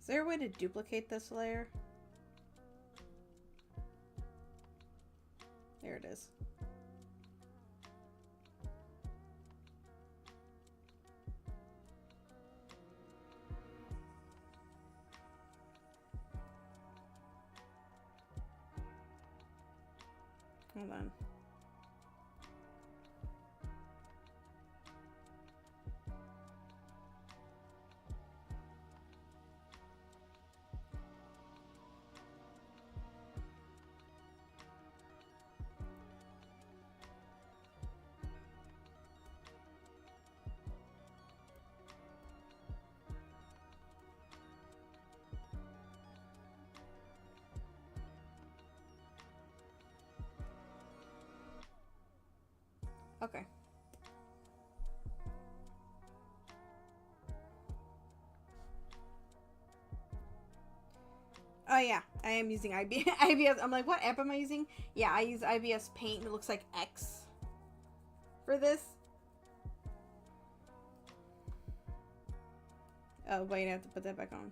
Is there a way to duplicate this layer? There it is. Hold on. Okay. Oh yeah, I am using IBS. I'm like, what app am I using? Yeah, I use IBS Paint. It looks like X for this. Oh wait, I have to put that back on.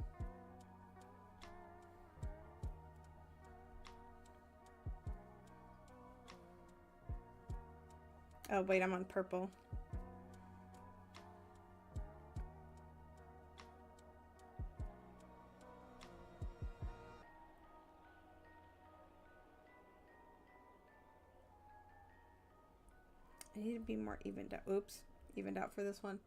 Oh wait, I'm on purple. I need to be more evened out. Oops, evened out for this one.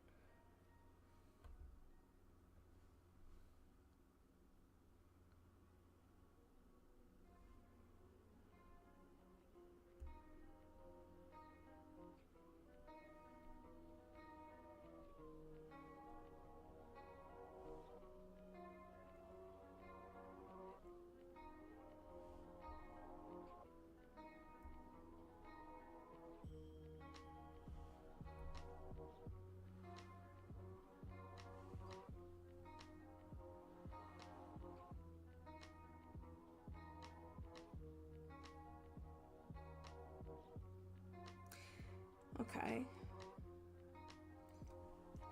Okay.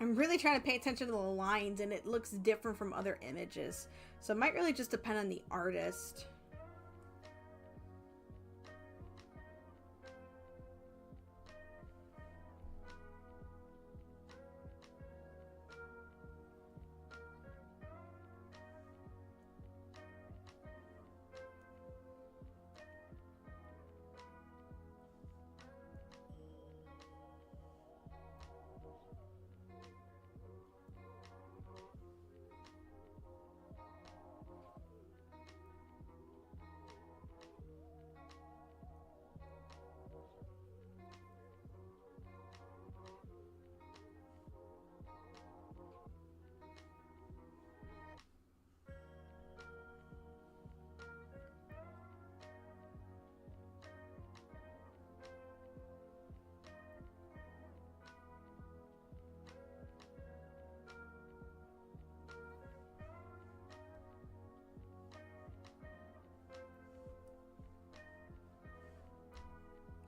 I'm really trying to pay attention to the lines, and it looks different from other images. So it might really just depend on the artist.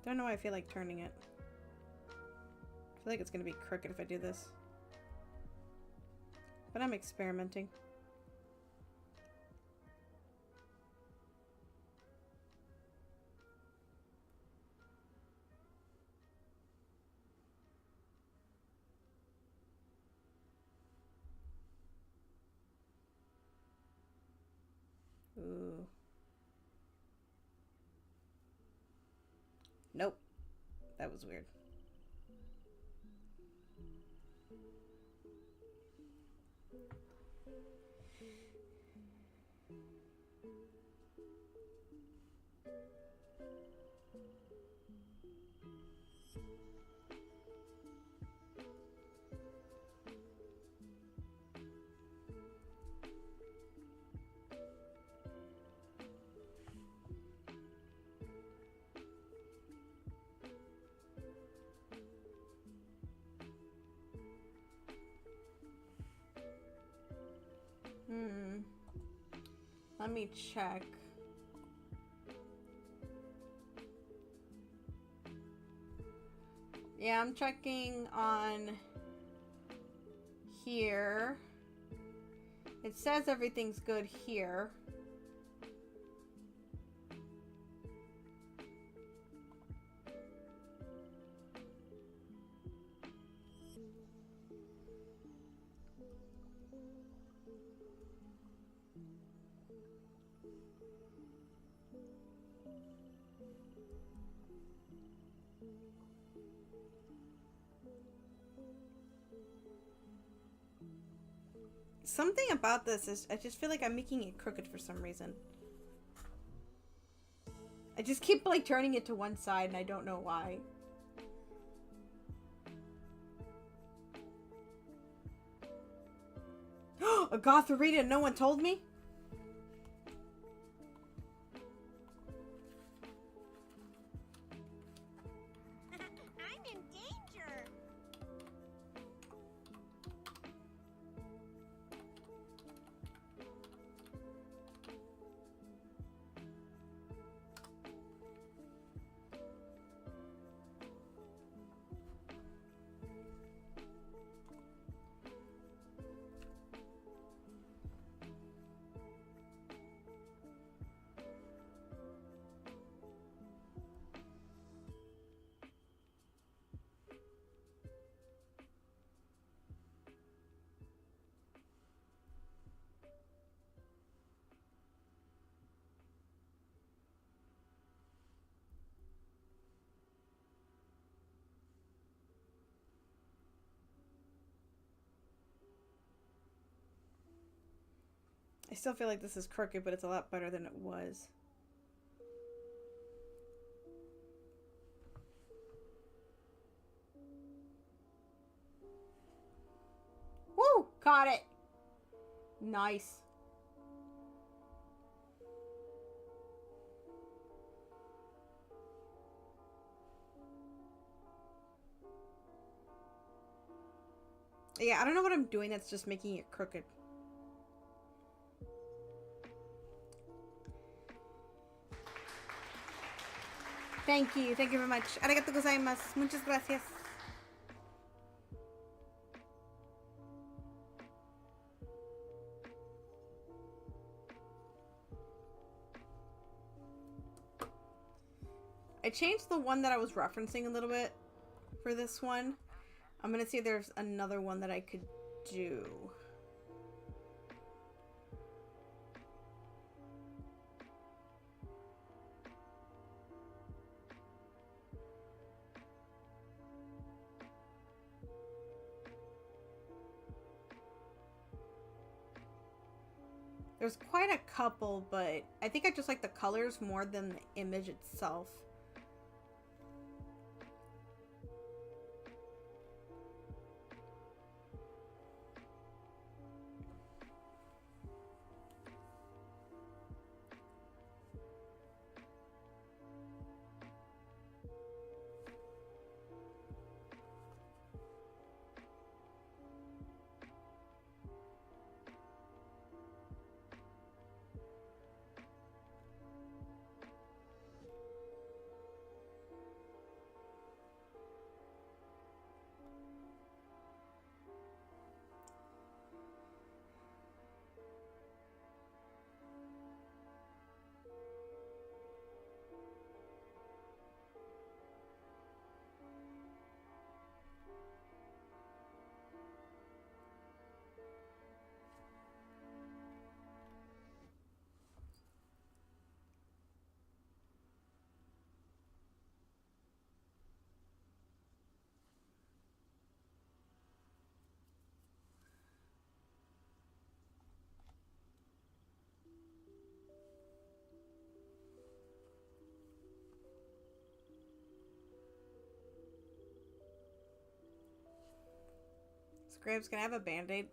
Don't know why I feel like turning it. I feel like it's gonna be crooked if I do this. But I'm experimenting. Ooh. Nope. That was weird. Let me check. Yeah, I'm checking on here. It says everything's good here. Something about this is, I just feel like I'm making it crooked for some reason. I just keep like turning it to one side and I don't know why. A Gotharita and no one told me? I'm in danger. I still feel like this is crooked, but it's a lot better than it was. Woo! Caught it! Nice. Yeah, I don't know what I'm doing that's just making it crooked. Thank you very much. Arigato gozaimasu. Muchas gracias. I changed the one that I was referencing a little bit for this one. I'm gonna see if there's another one that I could do. There's quite a couple, but I think I just like the colors more than the image itself. Scrapes, can I have a band-aid?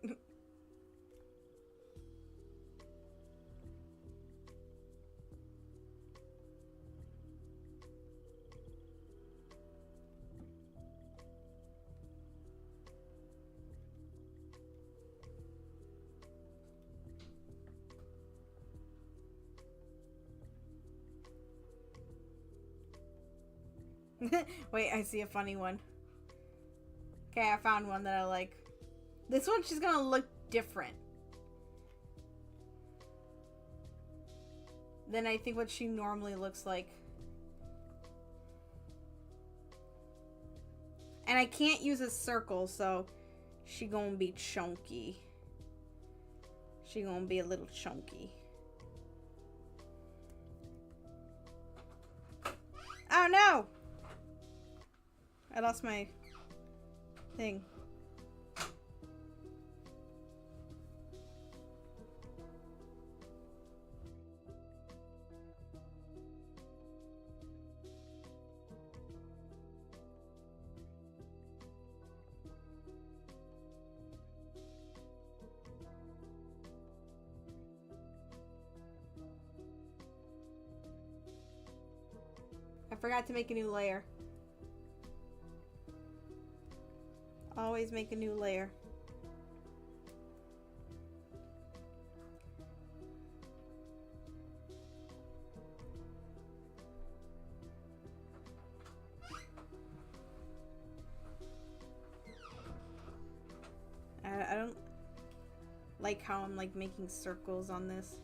Wait, I see a funny one. Okay, I found one that I like. This one, she's gonna look different than I think what she normally looks like. And I can't use a circle, so she gonna be chunky. She gonna be a little chunky. Oh no! I lost my thing. I forgot to make a new layer. Always make a new layer. I don't like how I'm like making circles on this.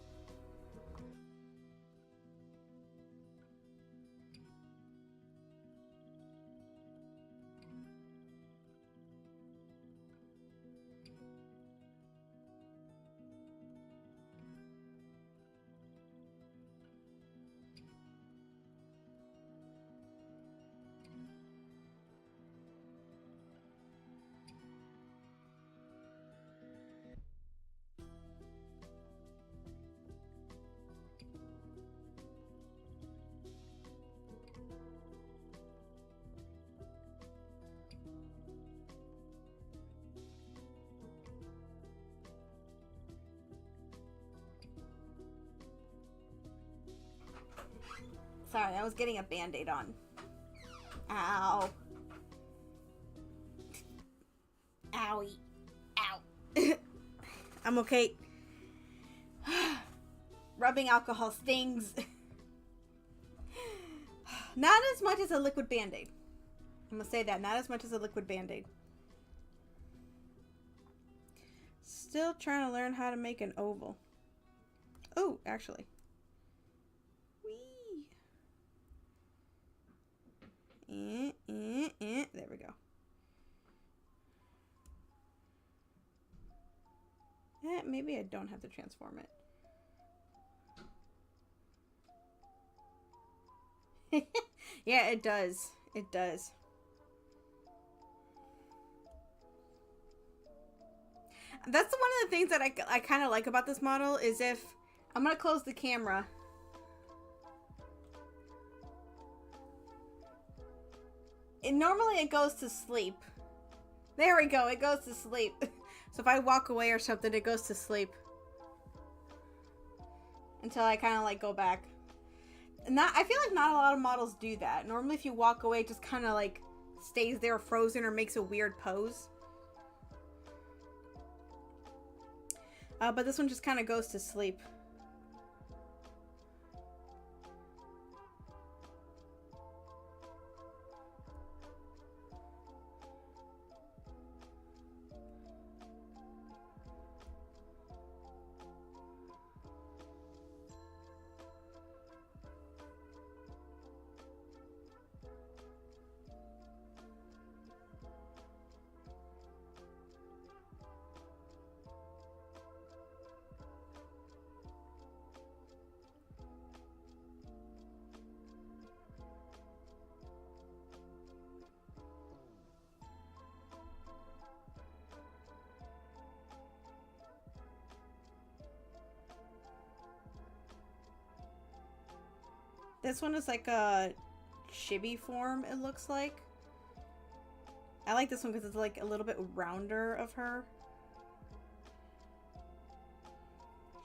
Sorry, I was getting a band-aid on. Ow. Owie. Ow. I'm okay. Rubbing alcohol stings. Not as much as a liquid band-aid. I'm gonna say that. Not as much as a liquid band-aid. Still trying to learn how to make an oval. Oh, actually. Whee. There we go. Maybe I don't have to transform it. Yeah, it does. It does. That's one of the things that I kind of like about this model is if... I'm going to close the camera. Normally it goes to sleep. There we go. It goes to sleep. So if I walk away or something, it goes to sleep. Until I kind of like go back. I feel like not a lot of models do that. Normally if you walk away, it just kind of like stays there frozen or makes a weird pose. But this one just kind of goes to sleep. This one is like a chibi form, it looks like. I like this one because it's like a little bit rounder of her.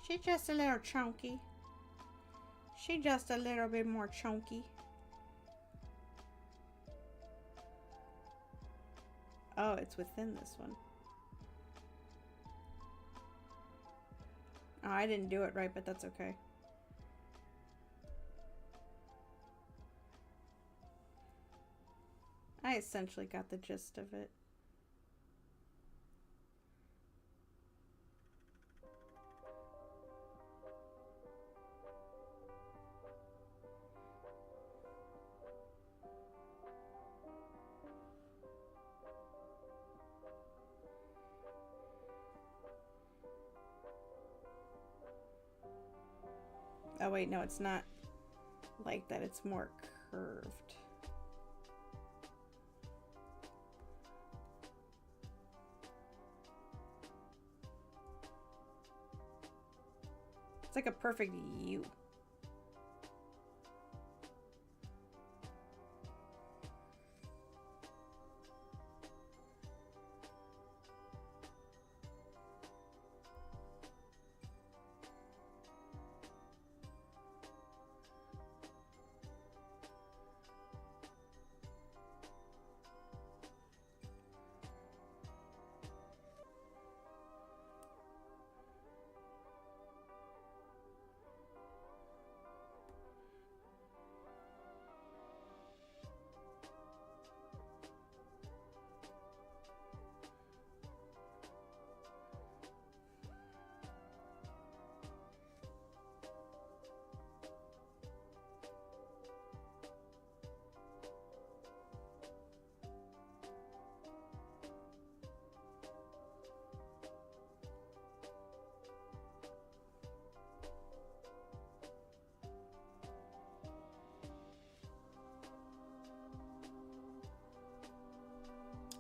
She's just a little chunky. She's just a little bit more chunky. Oh, it's within this one. Oh, I didn't do it right, but that's okay. I essentially got the gist of it. Oh wait, no, it's not like that. It's more curved. It's like a perfect U.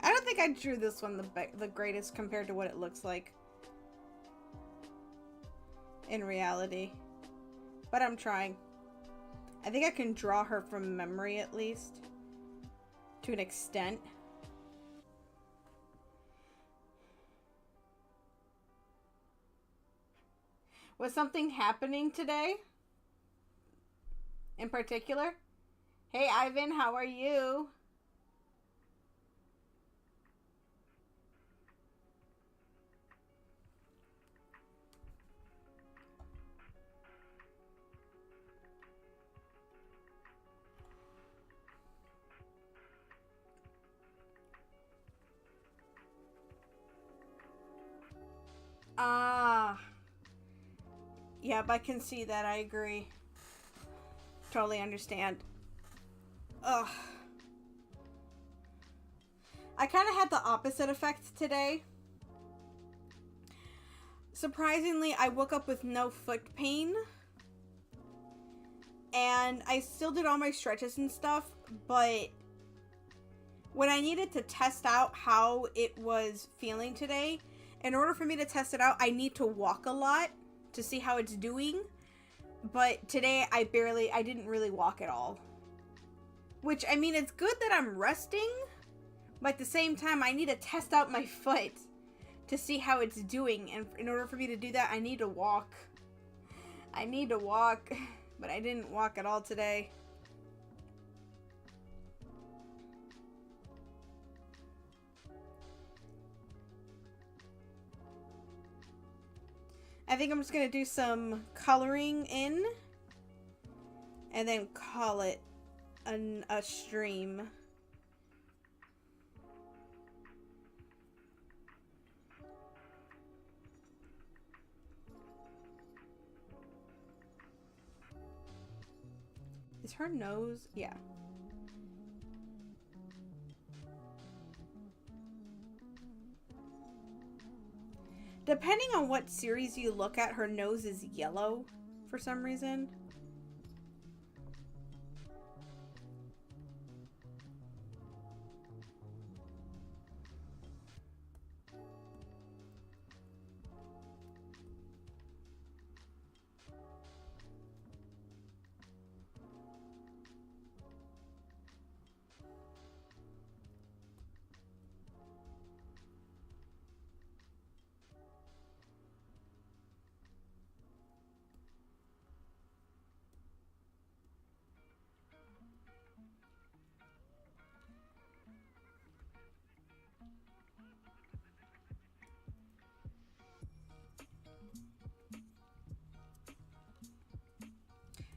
I don't think I drew this one the greatest compared to what it looks like in reality. But I'm trying. I think I can draw her from memory at least. To an extent. Was something happening today? in particular? Hey, Ivan, how are you? Ah. Yep, I can see that. I agree. Totally understand. Ugh. I kind of had the opposite effect today. Surprisingly, I woke up with no foot pain. And I still did all my stretches and stuff, but when I needed to test out how it was feeling today, in order for me to test it out, I need to walk a lot to see how it's doing. But today, I didn't really walk at all. Which, I mean, it's good that I'm resting, but at the same time, I need to test out my foot to see how it's doing. And in order for me to do that, I need to walk. I need to walk, but I didn't walk at all today. I think I'm just going to do some coloring in and then call it a stream. Is her nose? Yeah. Depending on what series you look at, her nose is yellow for some reason.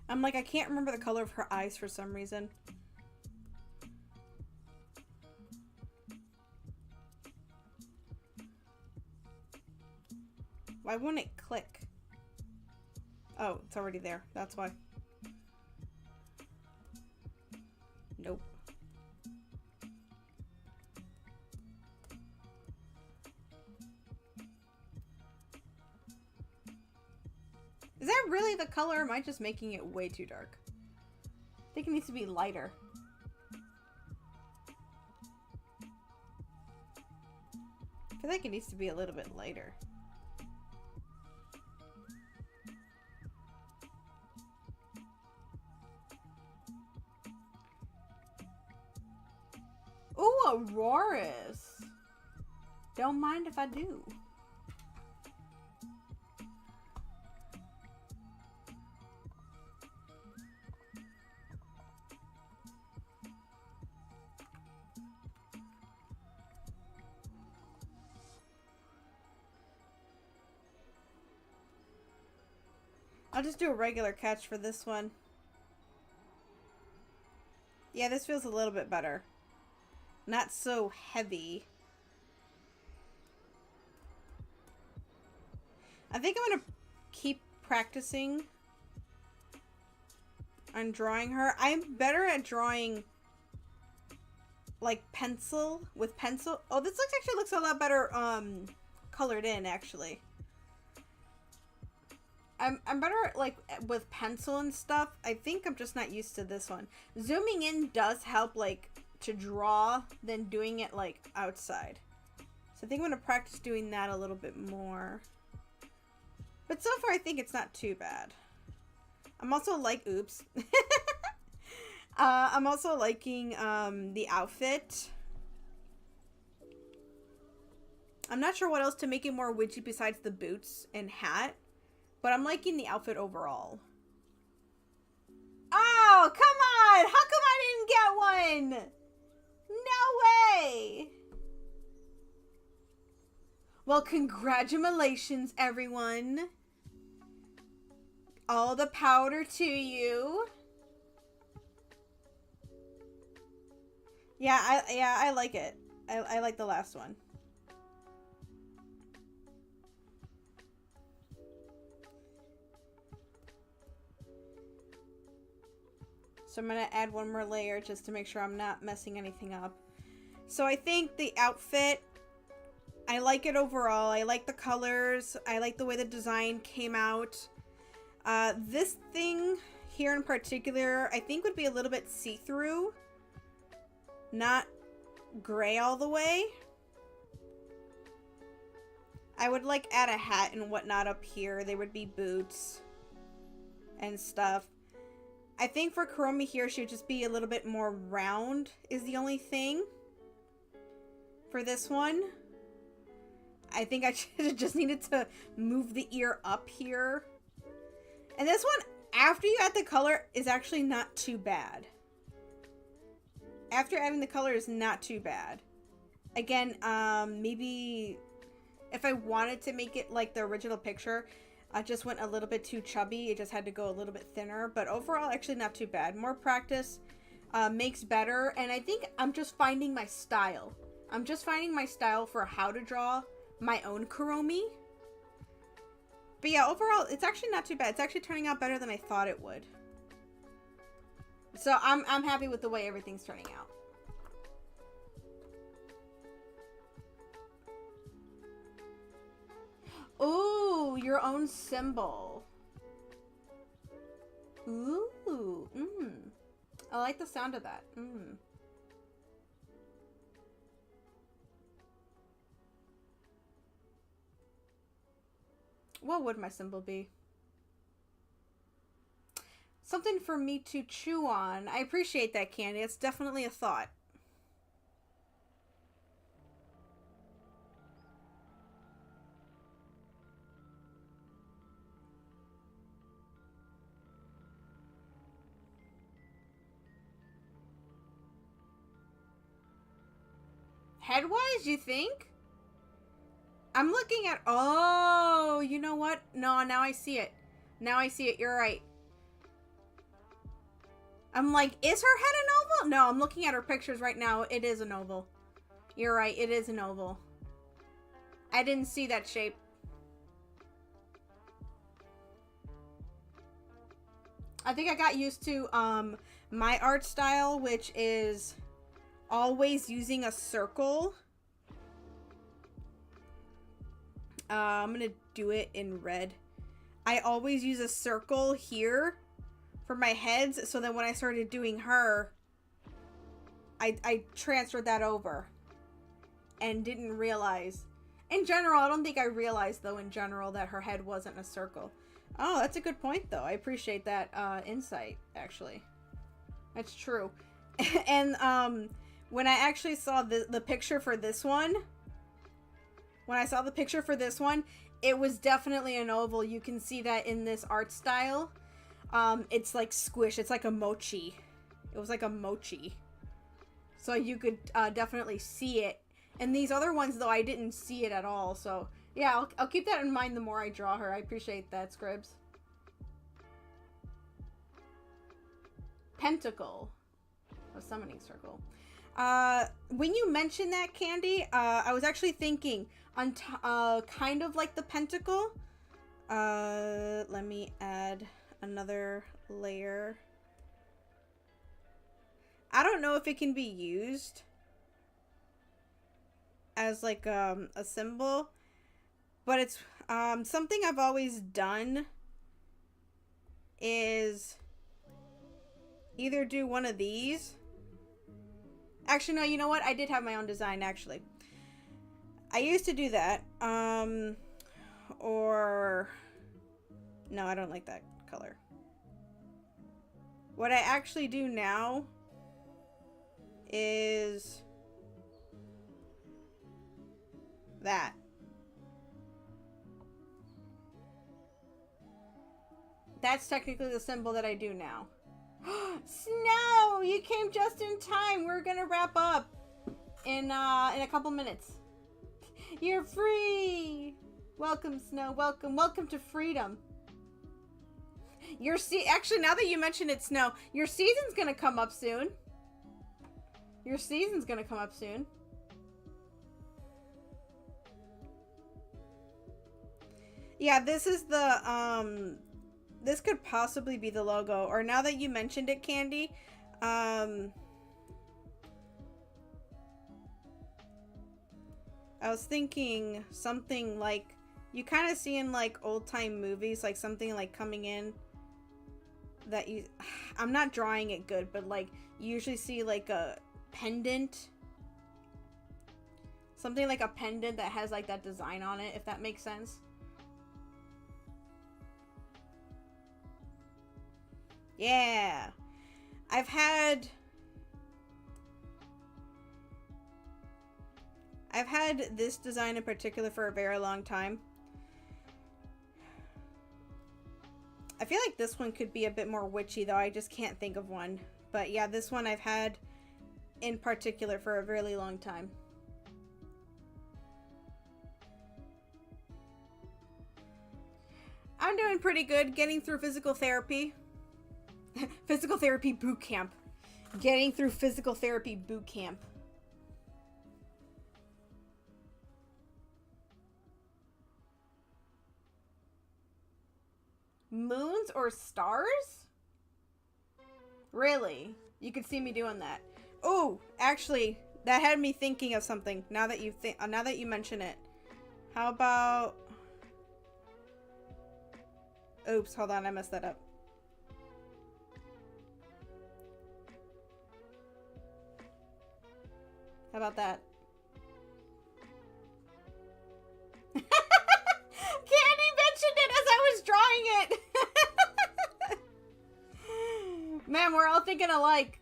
I'm like, I can't remember the color of her eyes for some reason. Why won't it click? Oh, it's already there. That's why. Nope. Is that really the color? Or am I just making it way too dark? I think it needs to be lighter. I feel like it needs to be a little bit lighter. Ooh, Auroras. Don't mind if I do. I'll just do a regular catch for this one. Yeah, this feels a little bit better. Not so heavy. I think I'm gonna keep practicing on drawing her. I'm better at drawing like pencil with pencil. Oh, this actually looks a lot better colored in actually. I'm better at, like, with pencil and stuff. I think I'm just not used to this one. Zooming in does help, like, to draw than doing it, like, outside. So I think I'm going to practice doing that a little bit more. But so far, I think it's not too bad. I'm also like, oops. I'm also liking the outfit. I'm not sure what else to make it more witchy besides the boots and hat. But I'm liking the outfit overall. Ah! won! No way! Well, congratulations, everyone. All the powder to you. Yeah, I like it. I like the last one. So I'm going to add one more layer just to make sure I'm not messing anything up. So I think the outfit, I like it overall. I like the colors. I like the way the design came out. This thing here in particular, I think would be a little bit see-through. Not gray all the way. I would like add a hat and whatnot up here. They would be boots and stuff. I think for Kuromi here, she would just be a little bit more round is the only thing. For this one, I think I should have just needed to move the ear up here. And this one, after you add the color, is actually not too bad. After adding the color is not too bad. Again, maybe if I wanted to make it like the original picture, I just went a little bit too chubby. It just had to go a little bit thinner. But overall, actually not too bad. More practice makes better. And I think I'm just finding my style. I'm just finding my style for how to draw my own Kuromi. But yeah, overall, it's actually not too bad. It's actually turning out better than I thought it would. So I'm happy with the way everything's turning out. Ooh, your own symbol. Ooh, I like the sound of that. What would my symbol be? Something for me to chew on. I appreciate that, Candy. It's definitely a thought. Headwise, you think? I'm looking at... Oh, you know what? No, now I see it. Now I see it. You're right. I'm like, is her head an oval? No, I'm looking at her pictures right now. It is an oval. You're right. It is an oval. I didn't see that shape. I think I got used to my art style, which is always using a circle. I'm gonna do it in red. I always use a circle here for my heads, so that when I started doing her, I transferred that over and didn't realize. In general, I don't think I realized, though, in general, that her head wasn't a circle. Oh, that's a good point, though. I appreciate that insight, actually. That's true. And when I actually saw the picture for this one, it was definitely an oval. You can see that in this art style. It's like squish. It's like a mochi. It was like a mochi. So you could definitely see it. And these other ones, though, I didn't see it at all. So, yeah, I'll keep that in mind the more I draw her. I appreciate that, Scribs. Pentacle. A summoning circle. When you mentioned that, Candy, I was actually thinking on kind of like the pentacle. Let me add another layer. I don't know if it can be used as like a symbol, but it's something I've always done is either do one of these. Actually, no, you know what? I did have my own design, actually. I used to do that. Or... No, I don't like that color. What I actually do now is... that. That's technically the symbol that I do now. Snow, you came just in time. We're gonna wrap up in a couple minutes. You're free. Welcome, Snow. Welcome to freedom. Actually, now that you mention it, Snow, your season's gonna come up soon. Your season's gonna come up soon. Yeah, this is the this could possibly be the logo. Or now that you mentioned it, Candy, I was thinking something like you kind of see in like old time movies, like something like coming in that you, I'm not drawing it good, but like you usually see like a pendant, something like a pendant that has like that design on it, if that makes sense. Yeah, I've had this design in particular for a very long time. I feel like this one could be a bit more witchy though. I just can't think of one. But yeah, this one I've had in particular for a really long time. I'm doing pretty good, getting through physical therapy. Physical therapy boot camp. Getting through physical therapy boot camp. Moons or stars? Really? You could see me doing that. Oh, actually, that had me thinking of something. Now that you mention it, how about? Oops, hold on, I messed that up. How about that? Candy mentioned it as I was drawing it. Man, we're all thinking alike.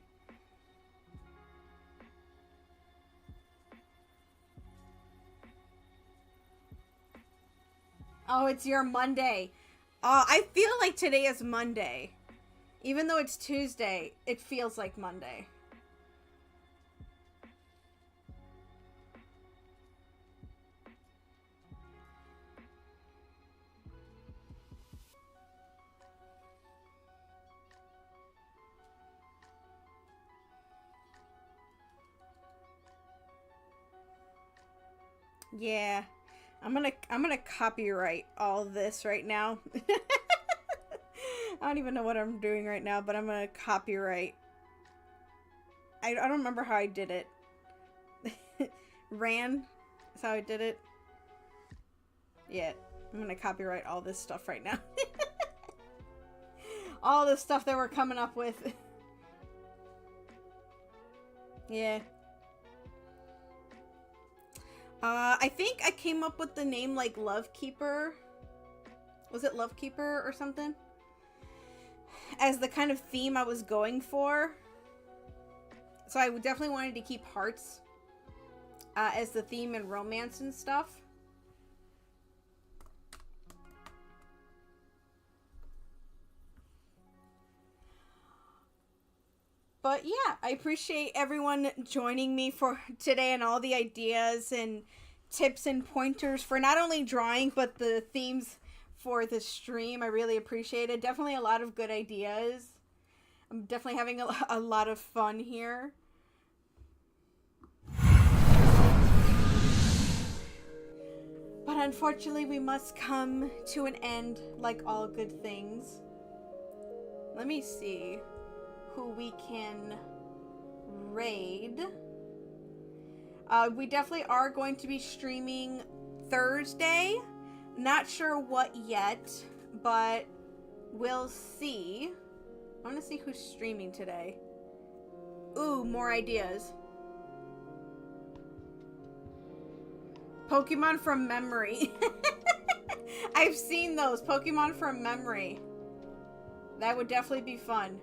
Oh, it's your Monday. I feel like today is Monday. Even though it's Tuesday, it feels like Monday. Yeah, I'm gonna copyright all this right now. I don't even know what I'm doing right now, but I'm gonna copyright. I don't remember how I did it. Ran is how I did it. Yeah, I'm gonna copyright all this stuff right now. All this stuff that we're coming up with. Yeah. I think I came up with the name like Love Keeper. Was it Love Keeper or something? As the kind of theme I was going for. So I definitely wanted to keep hearts as the theme and romance and stuff. But yeah, I appreciate everyone joining me for today and all the ideas and tips and pointers for not only drawing, but the themes for the stream. I really appreciate it. Definitely a lot of good ideas. I'm definitely having a lot of fun here. But unfortunately, we must come to an end like all good things. Let me see who we can raid. We definitely are going to be streaming Thursday. Not sure what yet, but we'll see. I want to see who's streaming today. Ooh, more ideas. Pokemon from memory. I've seen those. Pokemon from memory. That would definitely be fun.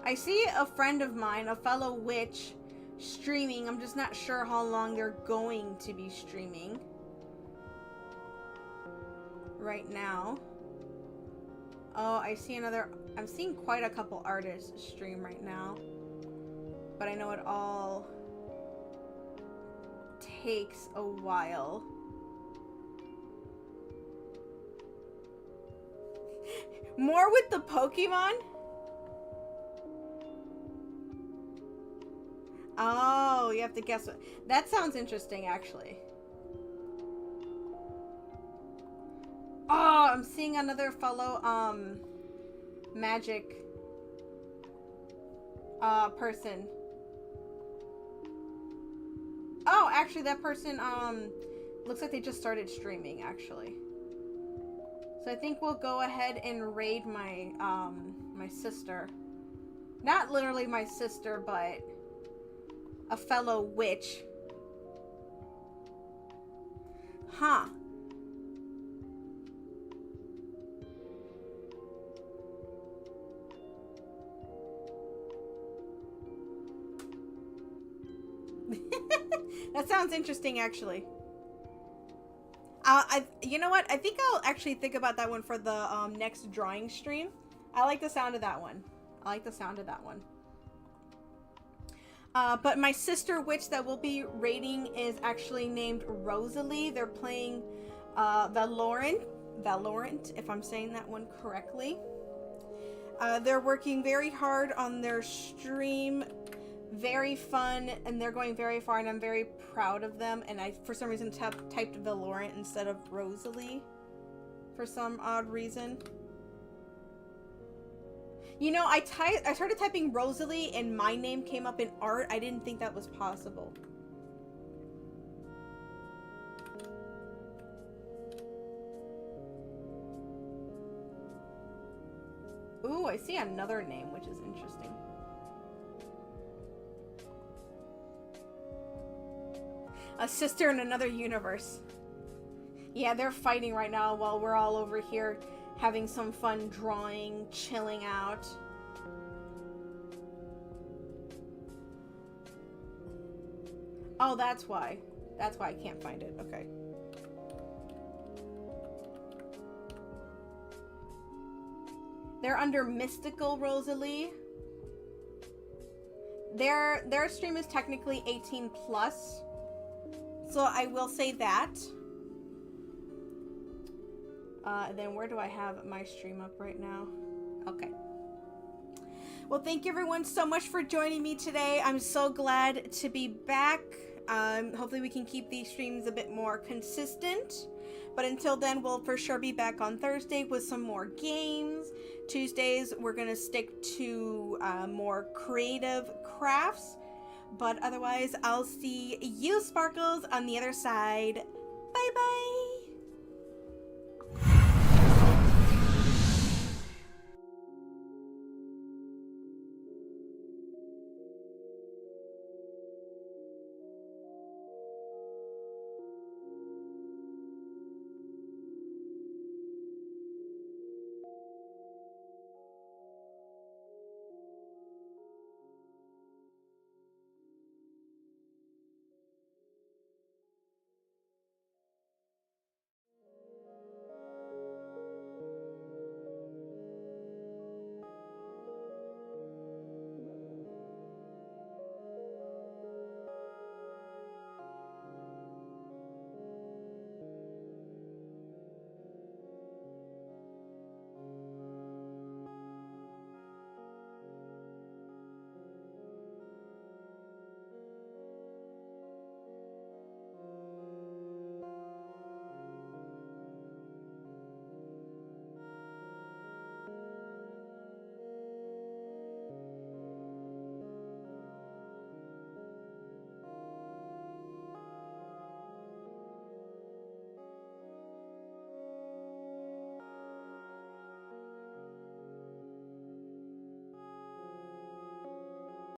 I see a friend of mine, a fellow witch, streaming. I'm just not sure how long they're going to be streaming. right now. Oh, I see another. I'm seeing quite a couple artists stream right now. But I know it all takes a while. More with the Pokemon? Oh, you have to guess what. That sounds interesting, actually. Oh, I'm seeing another fellow, magic, person. Oh, actually, that person, looks like they just started streaming, actually. So I think we'll go ahead and raid my, my sister. Not literally my sister, but a fellow witch. Huh. That sounds interesting, actually. You know what? I think I'll actually think about that one for the next drawing stream. I like the sound of that one. I like the sound of that one. But my sister witch that we'll be raiding is actually named Rosalie. They're playing Valorant, if I'm saying that one correctly. They're working very hard on their stream. Very fun, and they're going very far, and I'm very proud of them. And I, for some reason, typed Valorant instead of Rosalie. For some odd reason. You know, I started typing Rosalie, and my name came up in art. I didn't think that was possible. Ooh, I see another name, which is interesting. A sister in another universe. Yeah, they're fighting right now while we're all over here having some fun drawing, chilling out. Oh, that's why. That's why I can't find it. Okay. They're under Mystical Rosalie. Their stream is technically 18 plus. So I will say that. Then where do I have my stream up right now? Okay. Well, thank you everyone so much for joining me today. I'm so glad to be back. Hopefully we can keep these streams a bit more consistent. But until then, we'll for sure be back on Thursday with some more games. Tuesdays, we're going to stick to more creative crafts. But otherwise, I'll see you, Sparkles, on the other side. Bye-bye!